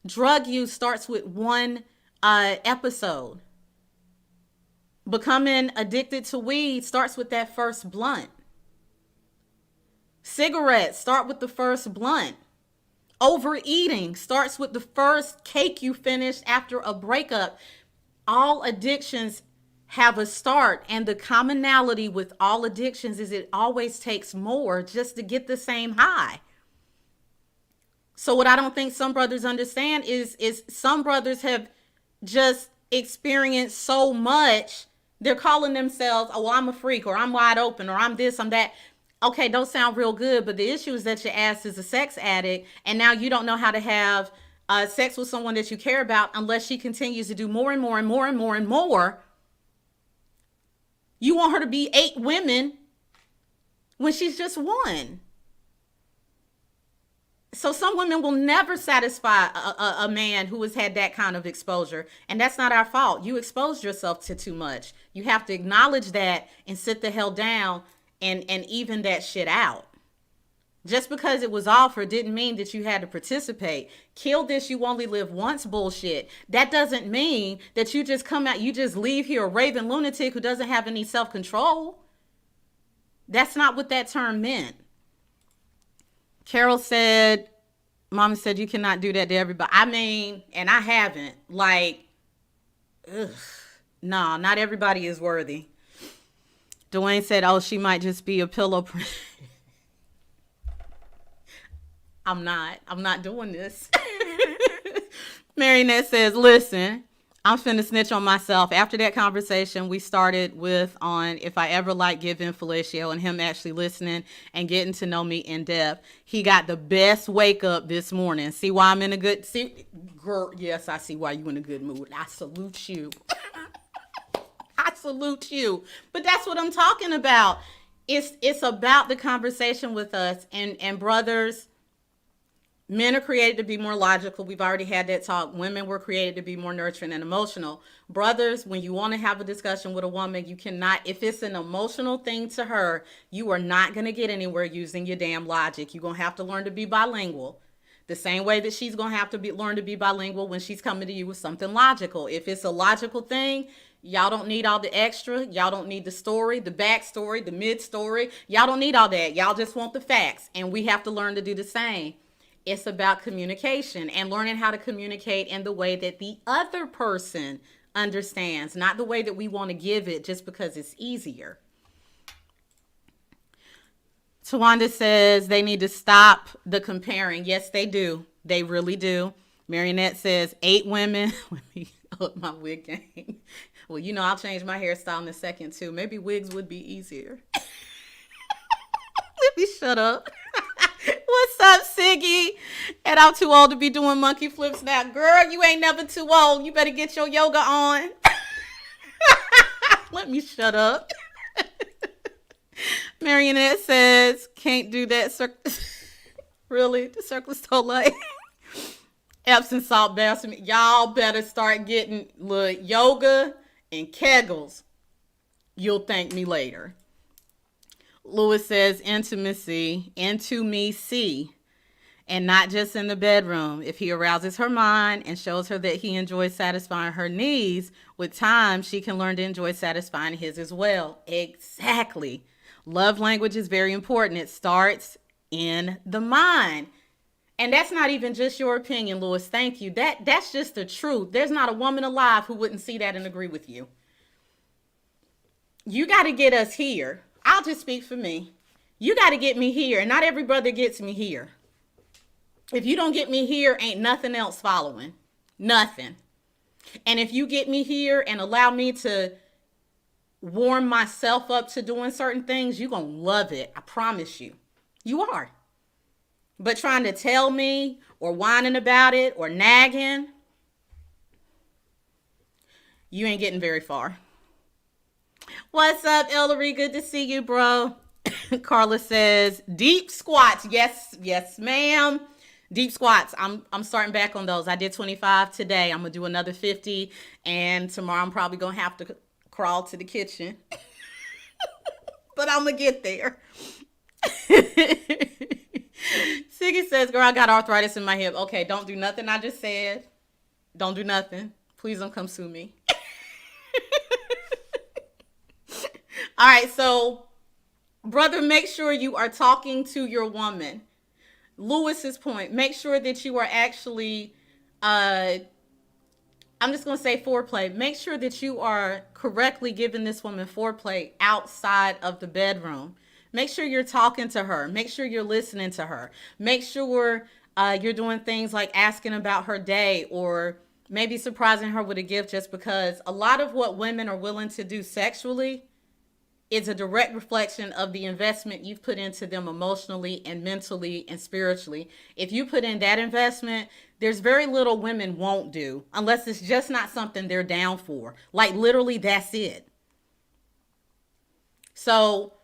Drug use starts with one episode. Becoming addicted to weed starts with that first blunt. Cigarettes start with the first blunt. Overeating starts with the first cake you finish after a breakup. All addictions have a start, and the commonality with all addictions is it always takes more just to get the same high. So what I don't think some brothers understand is some brothers have just experienced so much, they're calling themselves, oh, well, I'm a freak, or I'm wide open, or I'm this, I'm that. Okay, don't sound real good, but the issue is that your ass is a sex addict, and now you don't know how to have sex with someone that you care about unless she continues to do more and more and more and more and more. You want her to be 8 women when she's just one. So some women will never satisfy a man who has had that kind of exposure. And that's not our fault. You exposed yourself to too much. You have to acknowledge that and sit the hell down and even that shit out. Just because it was offered didn't mean that you had to participate. Kill this, you only live once bullshit. That doesn't mean that you just come out, you just leave here a raving lunatic who doesn't have any self-control. That's not what that term meant. Carol said, Mama said you cannot do that to everybody. I mean, and I haven't. Like, no, not everybody is worthy. Dwayne said, oh, she might just be a pillow print. I'm not doing this. Marionette says, listen, I'm finna snitch on myself. After that conversation we started with on if I ever like giving fellatio and him actually listening and getting to know me in depth, he got the best wake up this morning. See why I'm in a good, girl, yes, I see why you in a good mood. I salute you. I salute you. But that's what I'm talking about. It's about the conversation with us and brothers. Men are created to be more logical. We've already had that talk. Women were created to be more nurturing and emotional. Brothers, when you want to have a discussion with a woman, you cannot, if it's an emotional thing to her, you are not going to get anywhere using your damn logic. You're going to have to learn to be bilingual. The same way that she's going to have to learn to be bilingual when she's coming to you with something logical. If it's a logical thing, Y'all don't need all the extra. Y'all don't need the story, the backstory, the mid story. Y'all don't need all that. Y'all just want the facts. And we have to learn to do the same. It's about communication and learning how to communicate in the way that the other person understands, not the way that we want to give it just because it's easier. Tawanda says they need to stop the comparing. Yes, they do. They really do. Marionette says 8 women. Let me up my wig game. Well, you know, I'll change my hairstyle in a second too. Maybe wigs would be easier. Let me shut up. What's up, Siggy? And I'm too old to be doing monkey flips now. Girl, you ain't never too old. You better get your yoga on. Let me shut up. Marionette says, can't do that. Really? The Cirque du Soleil? Epsom salt baths. Y'all better start getting yoga and kegels. You'll thank me later. Lewis says intimacy, into me see, and not just in the bedroom. If he arouses her mind and shows her that he enjoys satisfying her needs, with time, she can learn to enjoy satisfying his as well. Exactly. Love language is very important. It starts in the mind. And that's not even just your opinion, Lewis. Thank you. That's just the truth. There's not a woman alive who wouldn't see that and agree with you. You got to get us here. I'll just speak for me. You got to get me here. And not every brother gets me here. If you don't get me here, ain't nothing else following. Nothing. And if you get me here and allow me to warm myself up to doing certain things, you're going to love it. I promise you. You are. But trying to tell me or whining about it or nagging, you ain't getting very far. What's up, Ellery? Good to see you, bro. Carla says, deep squats. Yes, ma'am. Deep squats. I'm starting back on those. I did 25 today. I'm going to do another 50. And tomorrow I'm probably going to have to crawl to the kitchen. But I'm going to get there. Siggy says, girl, I got arthritis in my hip. Okay, don't do nothing I just said. Don't do nothing. Please don't come sue me. All right, so, brother, make sure you are talking to your woman. Lewis's point, make sure that you are actually, I'm just going to say foreplay. Make sure that you are correctly giving this woman foreplay outside of the bedroom. Make sure you're talking to her. Make sure you're listening to her. Make sure you're doing things like asking about her day or maybe surprising her with a gift, just because a lot of what women are willing to do sexually is a direct reflection of the investment you've put into them emotionally and mentally and spiritually. If you put in that investment, there's very little women won't do unless it's just not something they're down for. Like literally, that's it. So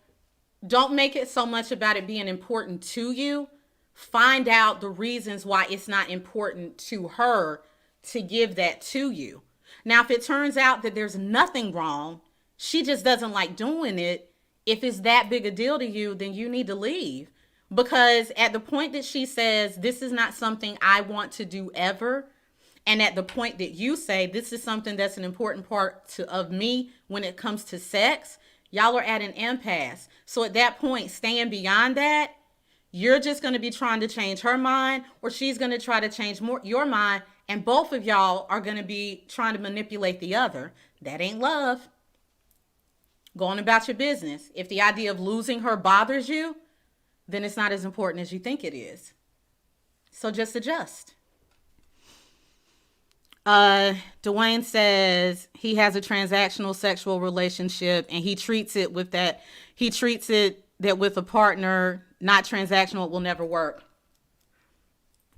don't make it so much about it being important to you. Find out the reasons why it's not important to her to give that to you. Now, if it turns out that there's nothing wrong, she just doesn't like doing it. If it's that big a deal to you, then you need to leave. Because at the point that she says, this is not something I want to do ever, and at the point that you say, this is something that's an important part of me when it comes to sex, y'all are at an impasse. So at that point, staying beyond that, you're just going to be trying to change her mind, or she's going to try to change your mind, and both of y'all are going to be trying to manipulate the other. That ain't love. Go on about your business. If the idea of losing her bothers you, then it's not as important as you think it is. So just adjust. Dwayne says he has a transactional sexual relationship and he treats it that with a partner, not transactional, it will never work.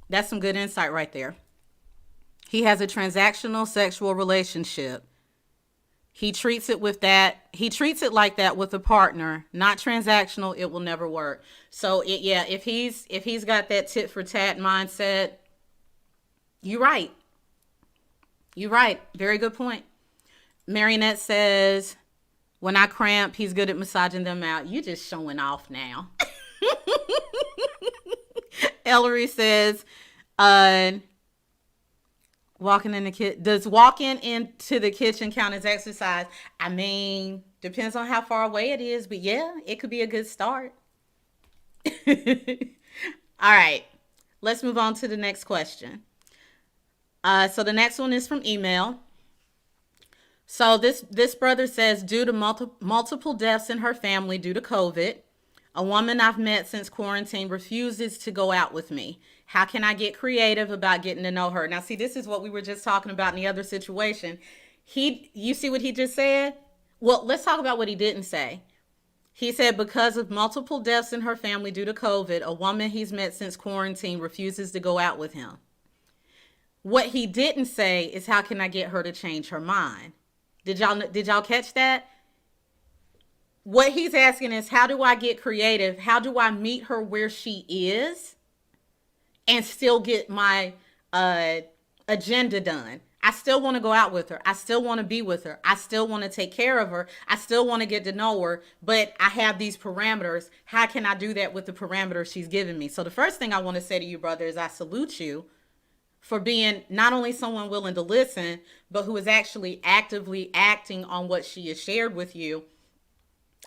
That's some good insight right there. He has a transactional sexual relationship. He treats it like that with a partner, not transactional, it will never work. So if he's got that tit for tat mindset, you're right. You're right. Very good point. Marionette says, when I cramp, he's good at massaging them out. You just showing off now. Ellery says, Walking in the does walking into the kitchen count as exercise? I mean, depends on how far away it is, but yeah, it could be a good start. All right, let's move on to the next question. So the next one is from email. So this brother says, due to multiple deaths in her family due to COVID, a woman I've met since quarantine refuses to go out with me. How can I get creative about getting to know her? Now, see, this is what we were just talking about in the other situation. You see what he just said? Well, let's talk about what he didn't say. He said, because of multiple deaths in her family due to COVID, a woman he's met since quarantine refuses to go out with him. What he didn't say is, how can I get her to change her mind? Did y'all catch that? What he's asking is, how do I get creative? How do I meet her where she is and still get my agenda done? I still want to go out with her. I still want to be with her. I still want to take care of her. I still want to get to know her, but I have these parameters. How can I do that with the parameters she's given me? So the first thing I want to say to you, brother, is I salute you for being not only someone willing to listen, but who is actually actively acting on what she has shared with you.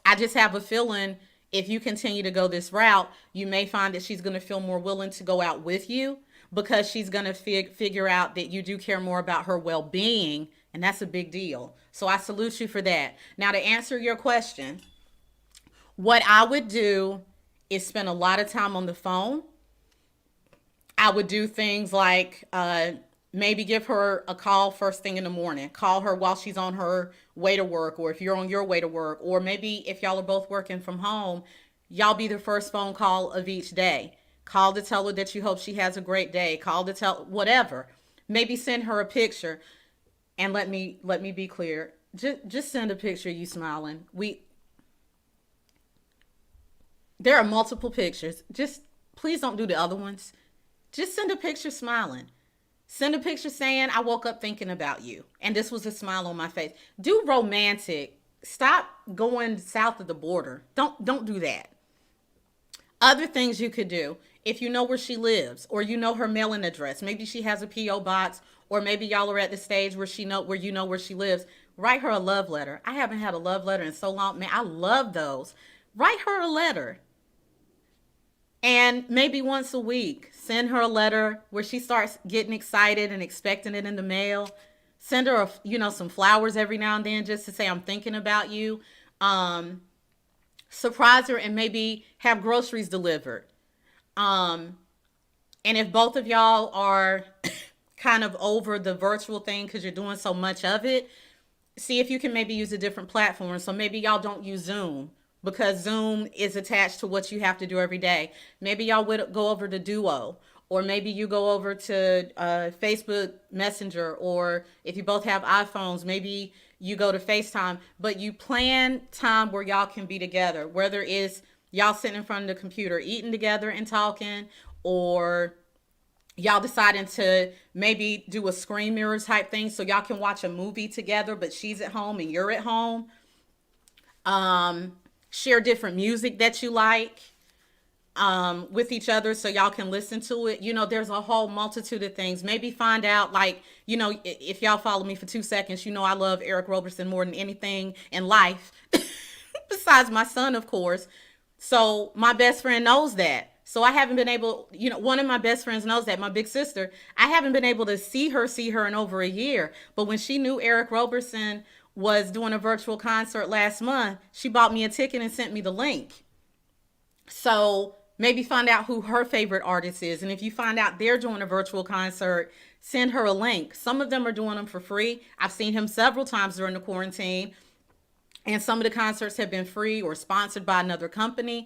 I just have a feeling if you continue to go this route, you may find that she's going to feel more willing to go out with you, because she's going to figure out that you do care more about her well-being, and that's a big deal. So I salute you for that. Now, to answer your question, what I would do is spend a lot of time on the phone. I would do things like maybe give her a call first thing in the morning. Call her while she's on her way to work, or if you're on your way to work, or maybe if y'all are both working from home, y'all be the first phone call of each day. Call to tell her that you hope she has a great day. Call to tell whatever. Maybe send her a picture. And let me be clear. Just send a picture of you smiling. There are multiple pictures. Just please don't do the other ones. Just send a picture smiling. Send a picture saying, I woke up thinking about you, and this was a smile on my face. Do romantic. Stop going south of the border. Don't do that. Other things you could do, if you know where she lives, or you know her mailing address, maybe she has a P.O. box, or maybe y'all are at the stage where you know where she lives, write her a love letter. I haven't had a love letter in so long. Man, I love those. Write her a letter. And maybe once a week, send her a letter where she starts getting excited and expecting it in the mail. Send her, some flowers every now and then, just to say, I'm thinking about you. Surprise her and maybe have groceries delivered. And if both of y'all are kind of over the virtual thing because you're doing so much of it, see if you can maybe use a different platform. So maybe y'all don't use Zoom, because Zoom is attached to what you have to do every day. Maybe y'all would go over to Duo, or maybe you go over to Facebook Messenger, or if you both have iPhones, maybe you go to FaceTime, but you plan time where y'all can be together, whether it's y'all sitting in front of the computer eating together and talking, or y'all deciding to maybe do a screen mirror type thing so y'all can watch a movie together, but she's at home and you're at home. Share different music that you like with each other so y'all can listen to it. There's a whole multitude of things. Maybe find out, if y'all follow me for 2 seconds, I love Eric Roberson more than anything in life, besides my son, of course. So my best friend knows that. So I haven't been able, one of my best friends knows that, my big sister. I haven't been able to see her in over a year. But when she knew Eric Roberson was doing a virtual concert last month, she bought me a ticket and sent me the link. So maybe find out who her favorite artist is. And if you find out they're doing a virtual concert, send her a link. Some of them are doing them for free. I've seen him several times during the quarantine. And some of the concerts have been free or sponsored by another company.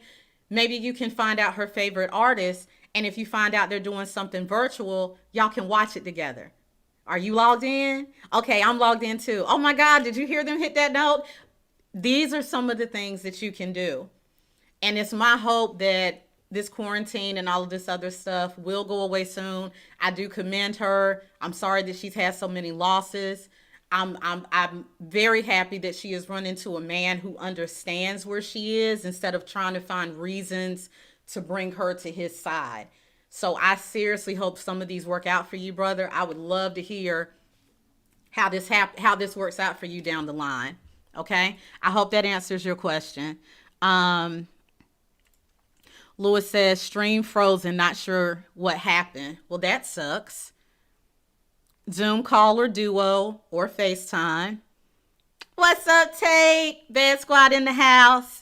Maybe you can find out her favorite artist. And if you find out they're doing something virtual, y'all can watch it together. Are you logged in? Okay, I'm logged in too. Oh my God, did you hear them hit that note? These are some of the things that you can do. And it's my hope that this quarantine and all of this other stuff will go away soon. I do commend her. I'm sorry that she's had so many losses. I'm very happy that she has run into a man who understands where she is instead of trying to find reasons to bring her to his side. So I seriously hope some of these work out for you, brother. I would love to hear how this works out for you down the line. Okay? I hope that answers your question. Lewis says stream frozen, not sure what happened. Well, that sucks. Zoom call or duo or FaceTime. What's up, Tate? Bed Squad in the house.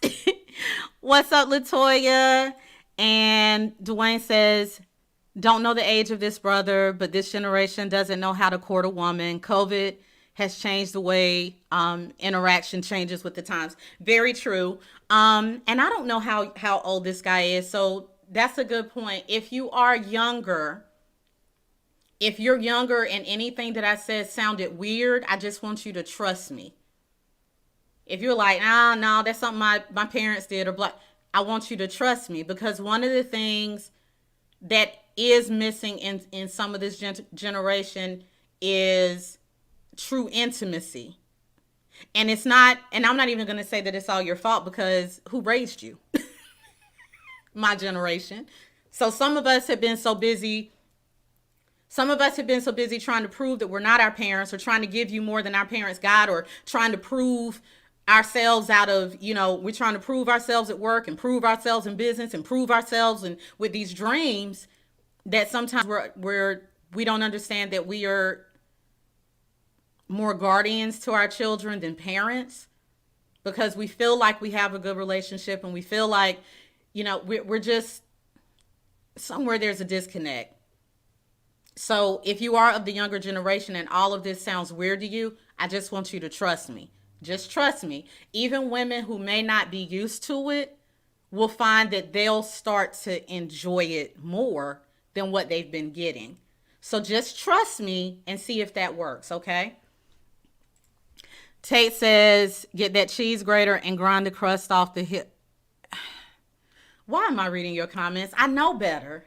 What's up, Latoya? And Dwayne says, don't know the age of this brother, but this generation doesn't know how to court a woman. COVID has changed the way interaction changes with the times. Very true. And I don't know how old this guy is. So that's a good point. If you're younger and anything that I said sounded weird, I just want you to trust me. If you're like, no, that's something my parents did or blah, I want you to trust me, because one of the things that is missing in some of this generation is true intimacy. And it's not, and I'm not even going to say that it's all your fault, because who raised you? My generation. So some of us have been so busy trying to prove that we're not our parents, or trying to give you more than our parents got, or trying to prove ourselves out of, we're trying to prove ourselves at work and prove ourselves in business and prove ourselves and with these dreams, that sometimes we don't understand that we are more guardians to our children than parents, because we feel like we have a good relationship and we feel like, we're just somewhere there's a disconnect. So if you are of the younger generation and all of this sounds weird to you, I just want you to trust me. Just trust me. Even women who may not be used to it will find that they'll start to enjoy it more than what they've been getting. So just trust me and see if that works, okay? Tate says, get that cheese grater and grind the crust off the hip. Why am I reading your comments? I know better.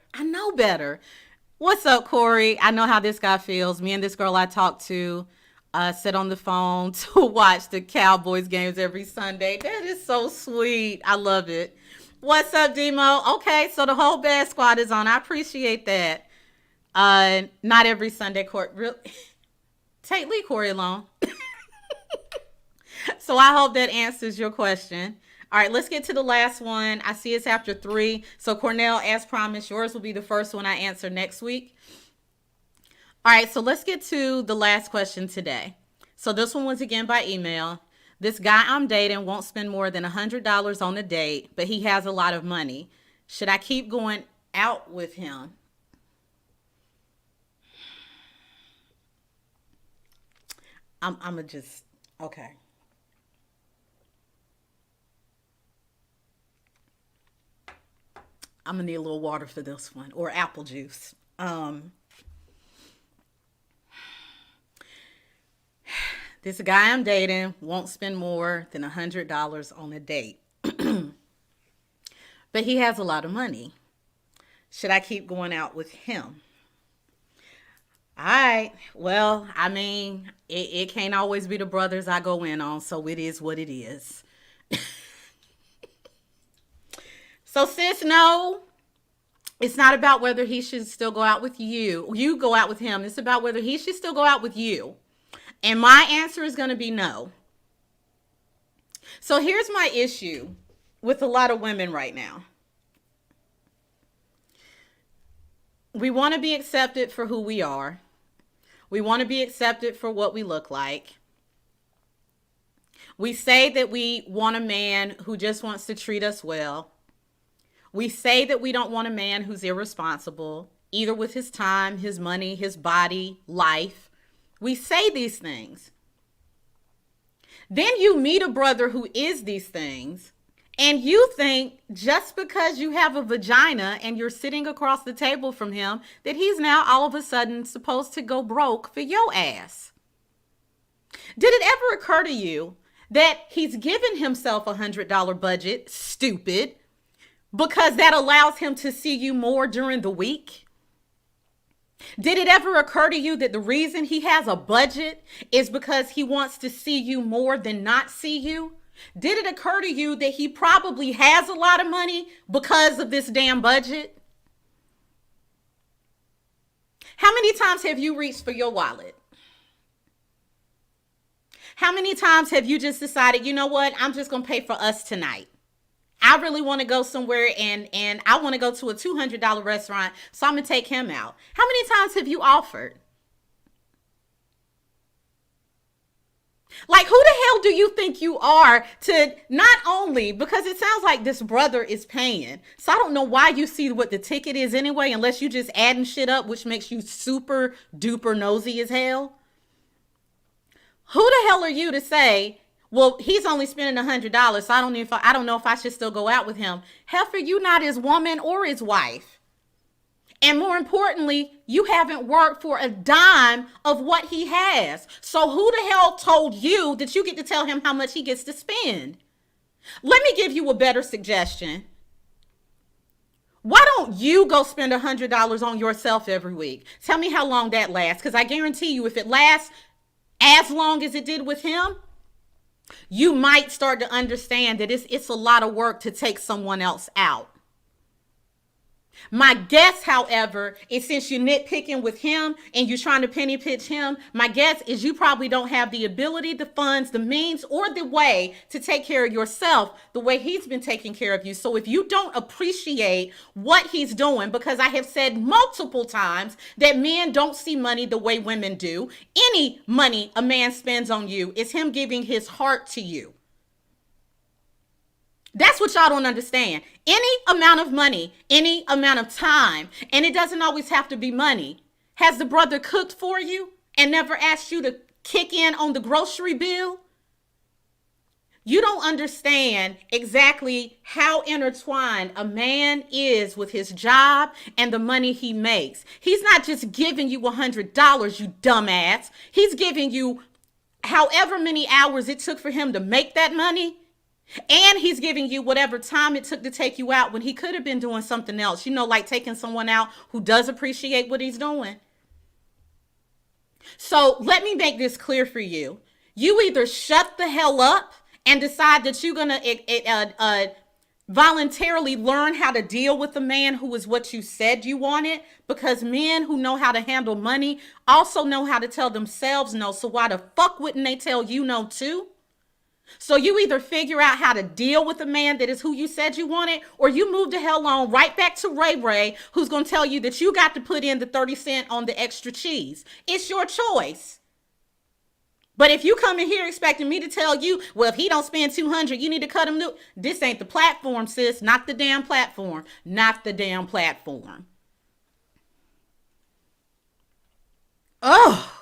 What's up, Corey? I know how this guy feels. Me and this girl I talked to sit on the phone to watch the Cowboys games every Sunday. That is so sweet. I love it. What's up, Demo? Okay, so the whole Bad Squad is on. I appreciate that. Not every Sunday, Corey. Tate, leave Corey alone. So I hope that answers your question. All right, let's get to the last one. I see it's after 3. So Cornell, as promised, yours will be the first one I answer next week. All right, so let's get to the last question today. So this one was again by email. This guy I'm dating won't spend more than $100 on a date, but he has a lot of money. Should I keep going out with him? Okay. I'm gonna need a little water for this one, or apple juice. This guy I'm dating won't spend more than $100 on a date, but he has a lot of money. Should I keep going out with him? All right. Well, I mean, it can't always be the brothers I go in on, so it is what it is. So sis, no, it's not about whether he should still go out with you. You go out with him. It's about whether he should still go out with you. And my answer is going to be no. So here's my issue with a lot of women right now. We want to be accepted for who we are. We want to be accepted for what we look like. We say that we want a man who just wants to treat us well. We say that we don't want a man who's irresponsible, either with his time, his money, his body, life. We say these things. Then you meet a brother who is these things, and you think just because you have a vagina and you're sitting across the table from him that he's now all of a sudden supposed to go broke for your ass. Did it ever occur to you that he's given himself $100 budget, stupid, because that allows him to see you more during the week? Did it ever occur to you that the reason he has a budget is because he wants to see you more than not see you? Did it occur to you that he probably has a lot of money because of this damn budget? How many times have you reached for your wallet? How many times have you just decided, you know what, I'm just going to pay for us tonight? I really want to go somewhere and I want to go to a $200 restaurant, so I'm going to take him out. How many times have you offered? Like, who the hell do you think you are to not only, because it sounds like this brother is paying. So I don't know why you see what the ticket is anyway, unless you just adding shit up, which makes you super duper nosy as hell. Who the hell are you to say, well, he's only spending $100, so I don't know if I should still go out with him. Heifer, you not his woman or his wife. And more importantly, you haven't worked for a dime of what he has. So who the hell told you that you get to tell him how much he gets to spend? Let me give you a better suggestion. Why don't you go spend $100 on yourself every week? Tell me how long that lasts, because I guarantee you if it lasts as long as it did with him, you might start to understand that it's a lot of work to take someone else out. My guess, however, is since you're nitpicking with him and you're trying to penny pitch him, my guess is you probably don't have the ability, the funds, the means, or the way to take care of yourself the way he's been taking care of you. So if you don't appreciate what he's doing, because I have said multiple times that men don't see money the way women do. Any money a man spends on you is him giving his heart to you. That's what y'all don't understand. Any amount of money, any amount of time, and it doesn't always have to be money. Has the brother cooked for you and never asked you to kick in on the grocery bill? You don't understand exactly how intertwined a man is with his job and the money he makes. He's not just giving you $100, you dumbass. He's giving you however many hours it took for him to make that money. And he's giving you whatever time it took to take you out when he could have been doing something else. You know, like taking someone out who does appreciate what he's doing. So let me make this clear for you. You either shut the hell up and decide that you're going to voluntarily learn how to deal with a man who is what you said you wanted, because men who know how to handle money also know how to tell themselves no. So why the fuck wouldn't they tell you no too? So you either figure out how to deal with a man that is who you said you wanted, or you move the hell on right back to Ray Ray, who's going to tell you that you got to put in the 30 cents on the extra cheese. It's your choice. But if you come in here expecting me to tell you, well, if he don't spend 200, you need to cut him loose. This ain't the platform, sis. Not the damn platform. Not the damn platform. Oh.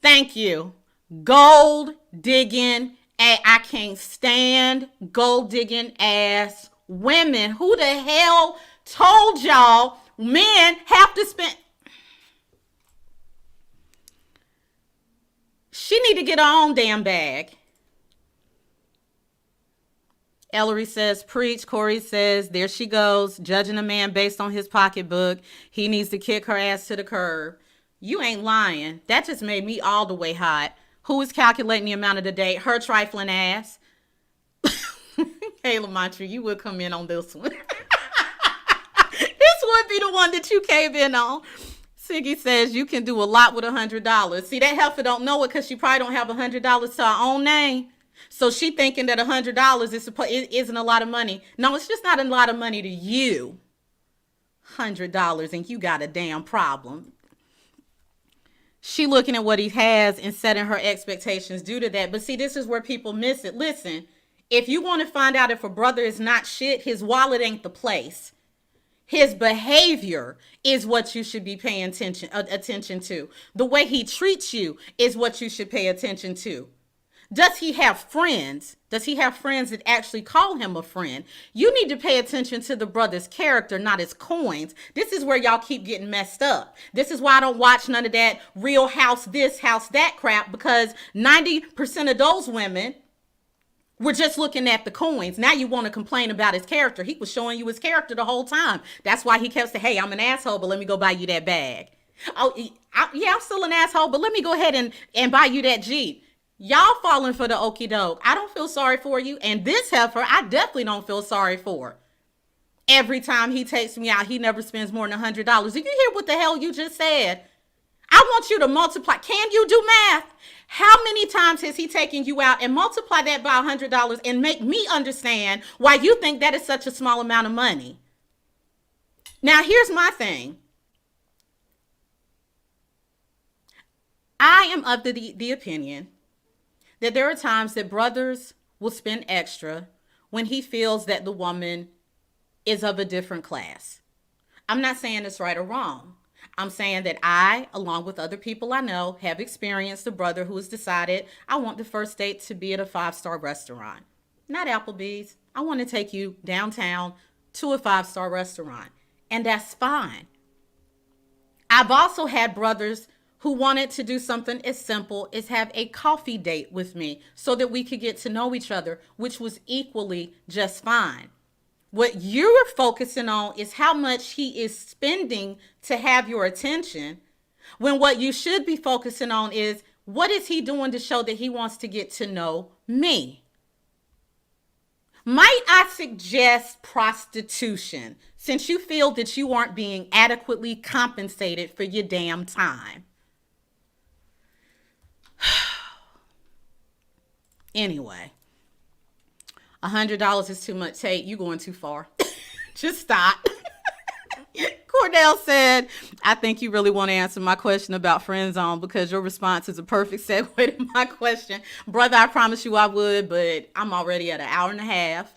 Thank you. Gold digging. I can't stand gold digging ass women. Who the hell told y'all men have to spend? She need to get her own damn bag. Ellery says, preach. Corey says, there she goes, judging a man based on his pocketbook. He needs to kick her ass to the curb. You ain't lying. That just made me all the way hot. Who is calculating the amount of the date? Her trifling ass. Hey, Lamantria, you would come in on this one. This would be the one that you came in on. Siggy says you can do a lot with $100. See, that heifer don't know it because she probably don't have $100 to her own name. So she thinking that $100 isn't a lot of money. No, it's just not a lot of money to you. $100 and you got a damn problem. She looking at what he has and setting her expectations due to that. But see, this is where people miss it. Listen, if you want to find out if a brother is not shit, his wallet ain't the place. His behavior is what you should be paying attention to. The way he treats you is what you should pay attention to. Does he have friends? Does he have friends that actually call him a friend? You need to pay attention to the brother's character, not his coins. This is where y'all keep getting messed up. This is why I don't watch none of that Real House this, house that crap, because 90% of those women were just looking at the coins. Now you want to complain about his character. He was showing you his character the whole time. That's why he kept saying, hey, I'm an asshole, but let me go buy you that bag. Oh, yeah, I'm still an asshole, but let me go ahead and buy you that Jeep. Y'all falling for the okie doke. I don't feel sorry for you. And this heifer, I definitely don't feel sorry for. Every time he takes me out, he never spends more than $100. Did you hear what the hell you just said? I want you to multiply. Can you do math? How many times has he taken you out, and multiply that by $100 and make me understand why you think that is such a small amount of money? Now, here's my thing. I am of the opinion that there are times that brothers will spend extra when he feels that the woman is of a different class. I'm not saying it's right or wrong. I'm saying that I, along with other people I know, have experienced a brother who has decided, I want the first date to be at a 5-star restaurant. Not Applebee's. I want to take you downtown to a 5-star restaurant. And that's fine. I've also had brothers who wanted to do something as simple as have a coffee date with me so that we could get to know each other, which was equally just fine. What you're focusing on is how much he is spending to have your attention, when what you should be focusing on is, what is he doing to show that he wants to get to know me? Might I suggest prostitution, since you feel that you aren't being adequately compensated for your damn time? Anyway, $100 is too much. Tate, you going too far. Just stop. Cordell said, I think you really want to answer my question about friend zone, because your response is a perfect segue to my question. Brother, I promise you I would, but I'm already at an hour and a half.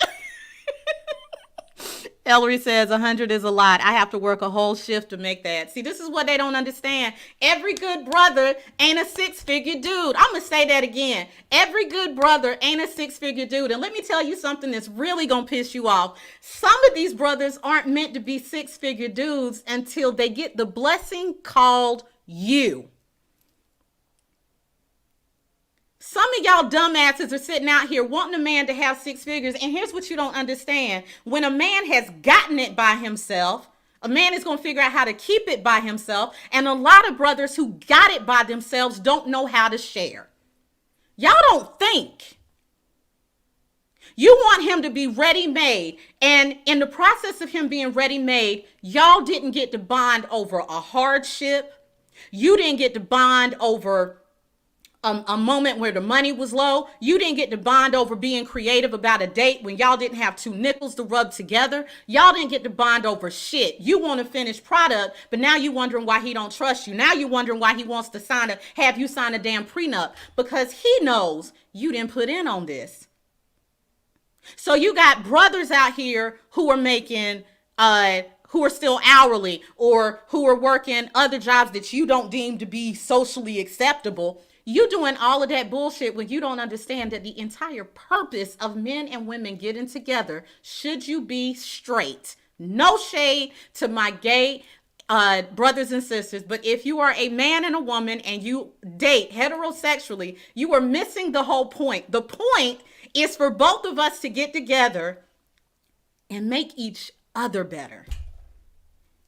Ellery says 100 is a lot. I have to work a whole shift to make that. See, this is what they don't understand. Every good brother ain't a 6-figure dude. I'm going to say that again. Every good brother ain't a 6-figure dude. And let me tell you something that's really going to piss you off. Some of these brothers aren't meant to be 6-figure dudes until they get the blessing called you. Some of y'all dumbasses are sitting out here wanting a man to have 6 figures. And here's what you don't understand. When a man has gotten it by himself, a man is going to figure out how to keep it by himself. And a lot of brothers who got it by themselves don't know how to share. Y'all don't think. You want him to be ready-made. And in the process of him being ready-made, y'all didn't get to bond over a hardship. You didn't get to bond over a moment where the money was low. You didn't get to bond over being creative about a date when y'all didn't have 2 nickels to rub together. Y'all didn't get to bond over shit. You want a finished product, but now you wondering why he don't trust you. Now you wondering why he wants to have you sign a damn prenup, because he knows you didn't put in on this. So you got brothers out here who are making, who are still hourly, or who are working other jobs that you don't deem to be socially acceptable. You doing all of that bullshit when you don't understand that the entire purpose of men and women getting together, should you be straight, no shade to my gay brothers and sisters, but if you are a man and a woman and you date heterosexually, you are missing the whole point. The point is for both of us to get together and make each other better.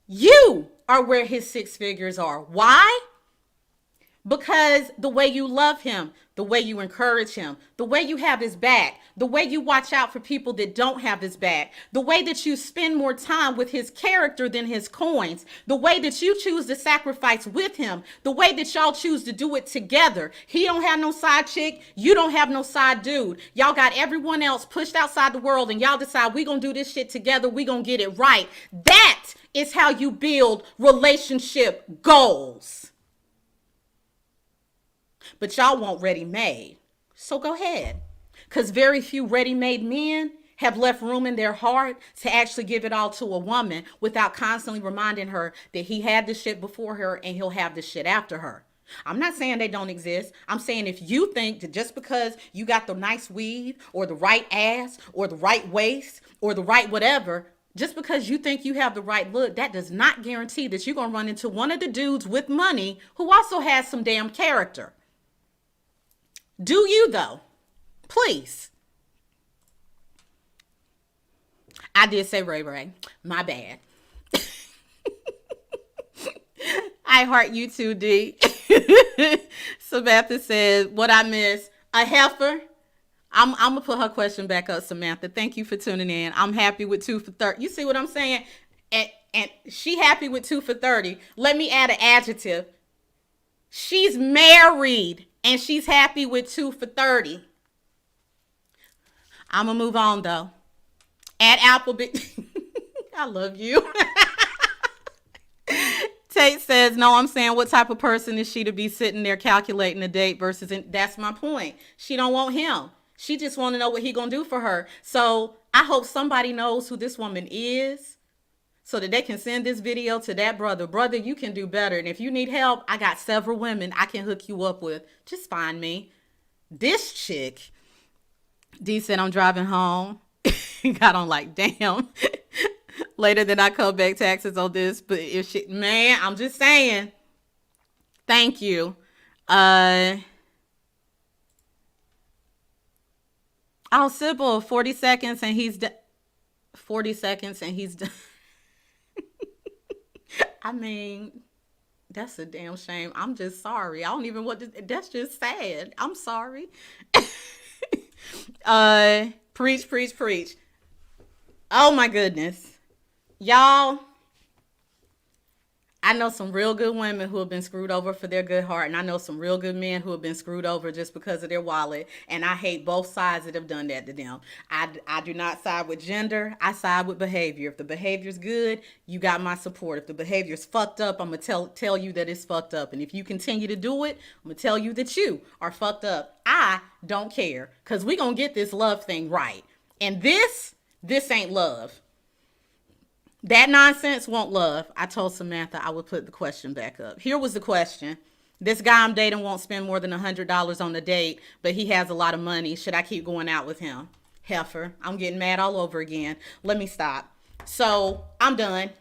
You are where his 6 figures are. Why? Because the way you love him, the way you encourage him, the way you have his back, the way you watch out for people that don't have his back, the way that you spend more time with his character than his coins, the way that you choose to sacrifice with him, the way that y'all choose to do it together. He don't have no side chick. You don't have no side dude. Y'all got everyone else pushed outside the world, and y'all decide we gonna do this shit together. We gonna get it right. That is how you build relationship goals. But y'all want ready-made. So go ahead. Because very few ready-made men have left room in their heart to actually give it all to a woman without constantly reminding her that he had this shit before her and he'll have this shit after her. I'm not saying they don't exist. I'm saying if you think that just because you got the nice weave or the right ass or the right waist or the right whatever, just because you think you have the right look, that does not guarantee that you're going to run into one of the dudes with money who also has some damn character. Do you, though? Please. I did say Ray Ray. My bad. I heart you too, D. Samantha says, what I miss? A heifer, I'm gonna put her question back up, Samantha. Thank you for tuning in. I'm happy with 2 for 30. You see what I'm saying? And she happy with 2 for 30. Let me add an adjective. She's married and she's happy with 2 for 30. I'm gonna move on though. At Applebee, I love you. Tate says, no, I'm saying what type of person is she to be sitting there calculating a date versus, that's my point. She don't want him. She just want to know what he gonna do for her. So I hope somebody knows who this woman is so that they can send this video to that brother. Brother, you can do better. And if you need help, I got several women I can hook you up with. Just find me. This chick. D said, I'm driving home. Got on like, damn. Later than I come back taxes on this. But if she, man, I'm just saying. Thank you. Oh, Sybil, 40 seconds and he's done. 40 seconds and he's done. I mean, that's a damn shame. I'm just sorry. I don't even want to, that's just sad. I'm sorry. Preach, preach, preach. Oh my goodness. Y'all, I know some real good women who have been screwed over for their good heart. And I know some real good men who have been screwed over just because of their wallet. And I hate both sides that have done that to them. I do not side with gender. I side with behavior. If the behavior's good, you got my support. If the behavior's fucked up, I'm going to tell you that it's fucked up. And if you continue to do it, I'm going to tell you that you are fucked up. I don't care. Because we going to get this love thing right. And this ain't love. That nonsense won't love. I told Samantha I would put the question back up. Here was the question. This guy I'm dating won't spend more than $100 on a date, but he has a lot of money. Should I keep going out with him? Heifer. I'm getting mad all over again. Let me stop. So I'm done.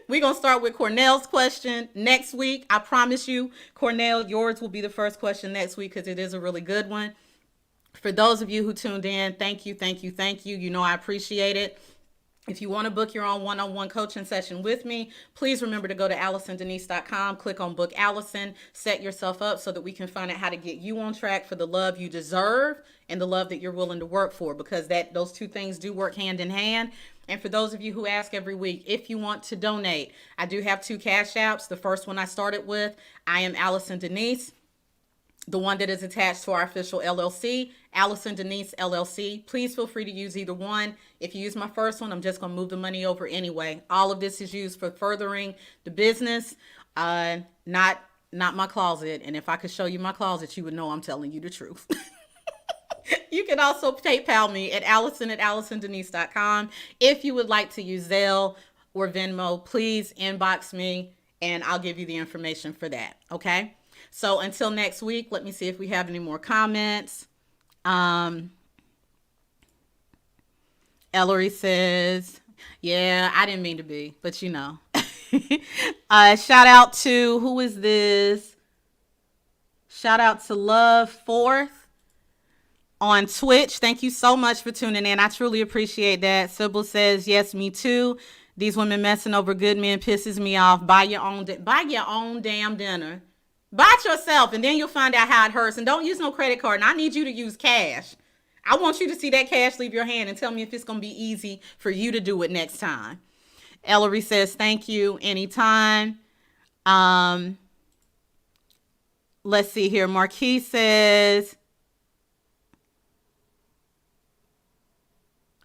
We're going to start with Cornell's question next week. I promise you, Cornell, yours will be the first question next week because it is a really good one. For those of you who tuned in, thank you, thank you, thank you. You know I appreciate it. If you want to book your own one-on-one coaching session with me, please remember to go to AllisonDenise.com, click on Book Allison, set yourself up so that we can find out how to get you on track for the love you deserve and the love that you're willing to work for, because those two things do work hand in hand. And for those of you who ask every week, if you want to donate, I do have 2 cash apps. The first one I started with, I am Allison Denise. The one that is attached to our official LLC, Allison Denise LLC. Please feel free to use either one. If you use my first one, I'm just going to move the money over anyway. All of this is used for furthering the business, not my closet. And if I could show you my closet, you would know I'm telling you the truth. You can also PayPal me at Allison@AllisonDenise.com. If you would like to use Zelle or Venmo, please inbox me and I'll give you the information for that. Okay? So until next week, let me see if we have any more comments. Ellery says, yeah, I didn't mean to be, but you know. Shout out to, who is this? Shout out to Love Fourth on Twitch. Thank you so much for tuning in. I truly appreciate that. Sybil says, yes, me too. These women messing over good men pisses me off. Buy your own damn dinner. Buy it yourself, and then you'll find out how it hurts. And don't use no credit card. And I need you to use cash. I want you to see that cash leave your hand and tell me if it's going to be easy for you to do it next time. Ellery says, thank you anytime. Let's see here. Marquis says,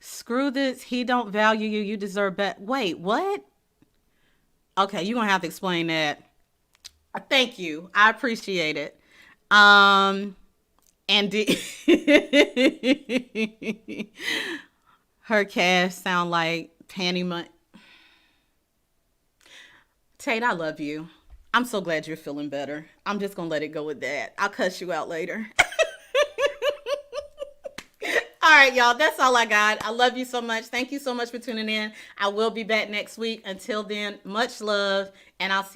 screw this. He don't value you. You deserve better. Wait, what? Okay, you're going to have to explain that. Thank you. I appreciate it. And her cash sound like panty money. Tate, I love you. I'm so glad you're feeling better. I'm just going to let it go with that. I'll cuss you out later. All right, y'all. That's all I got. I love you so much. Thank you so much for tuning in. I will be back next week. Until then, much love, and I'll see you.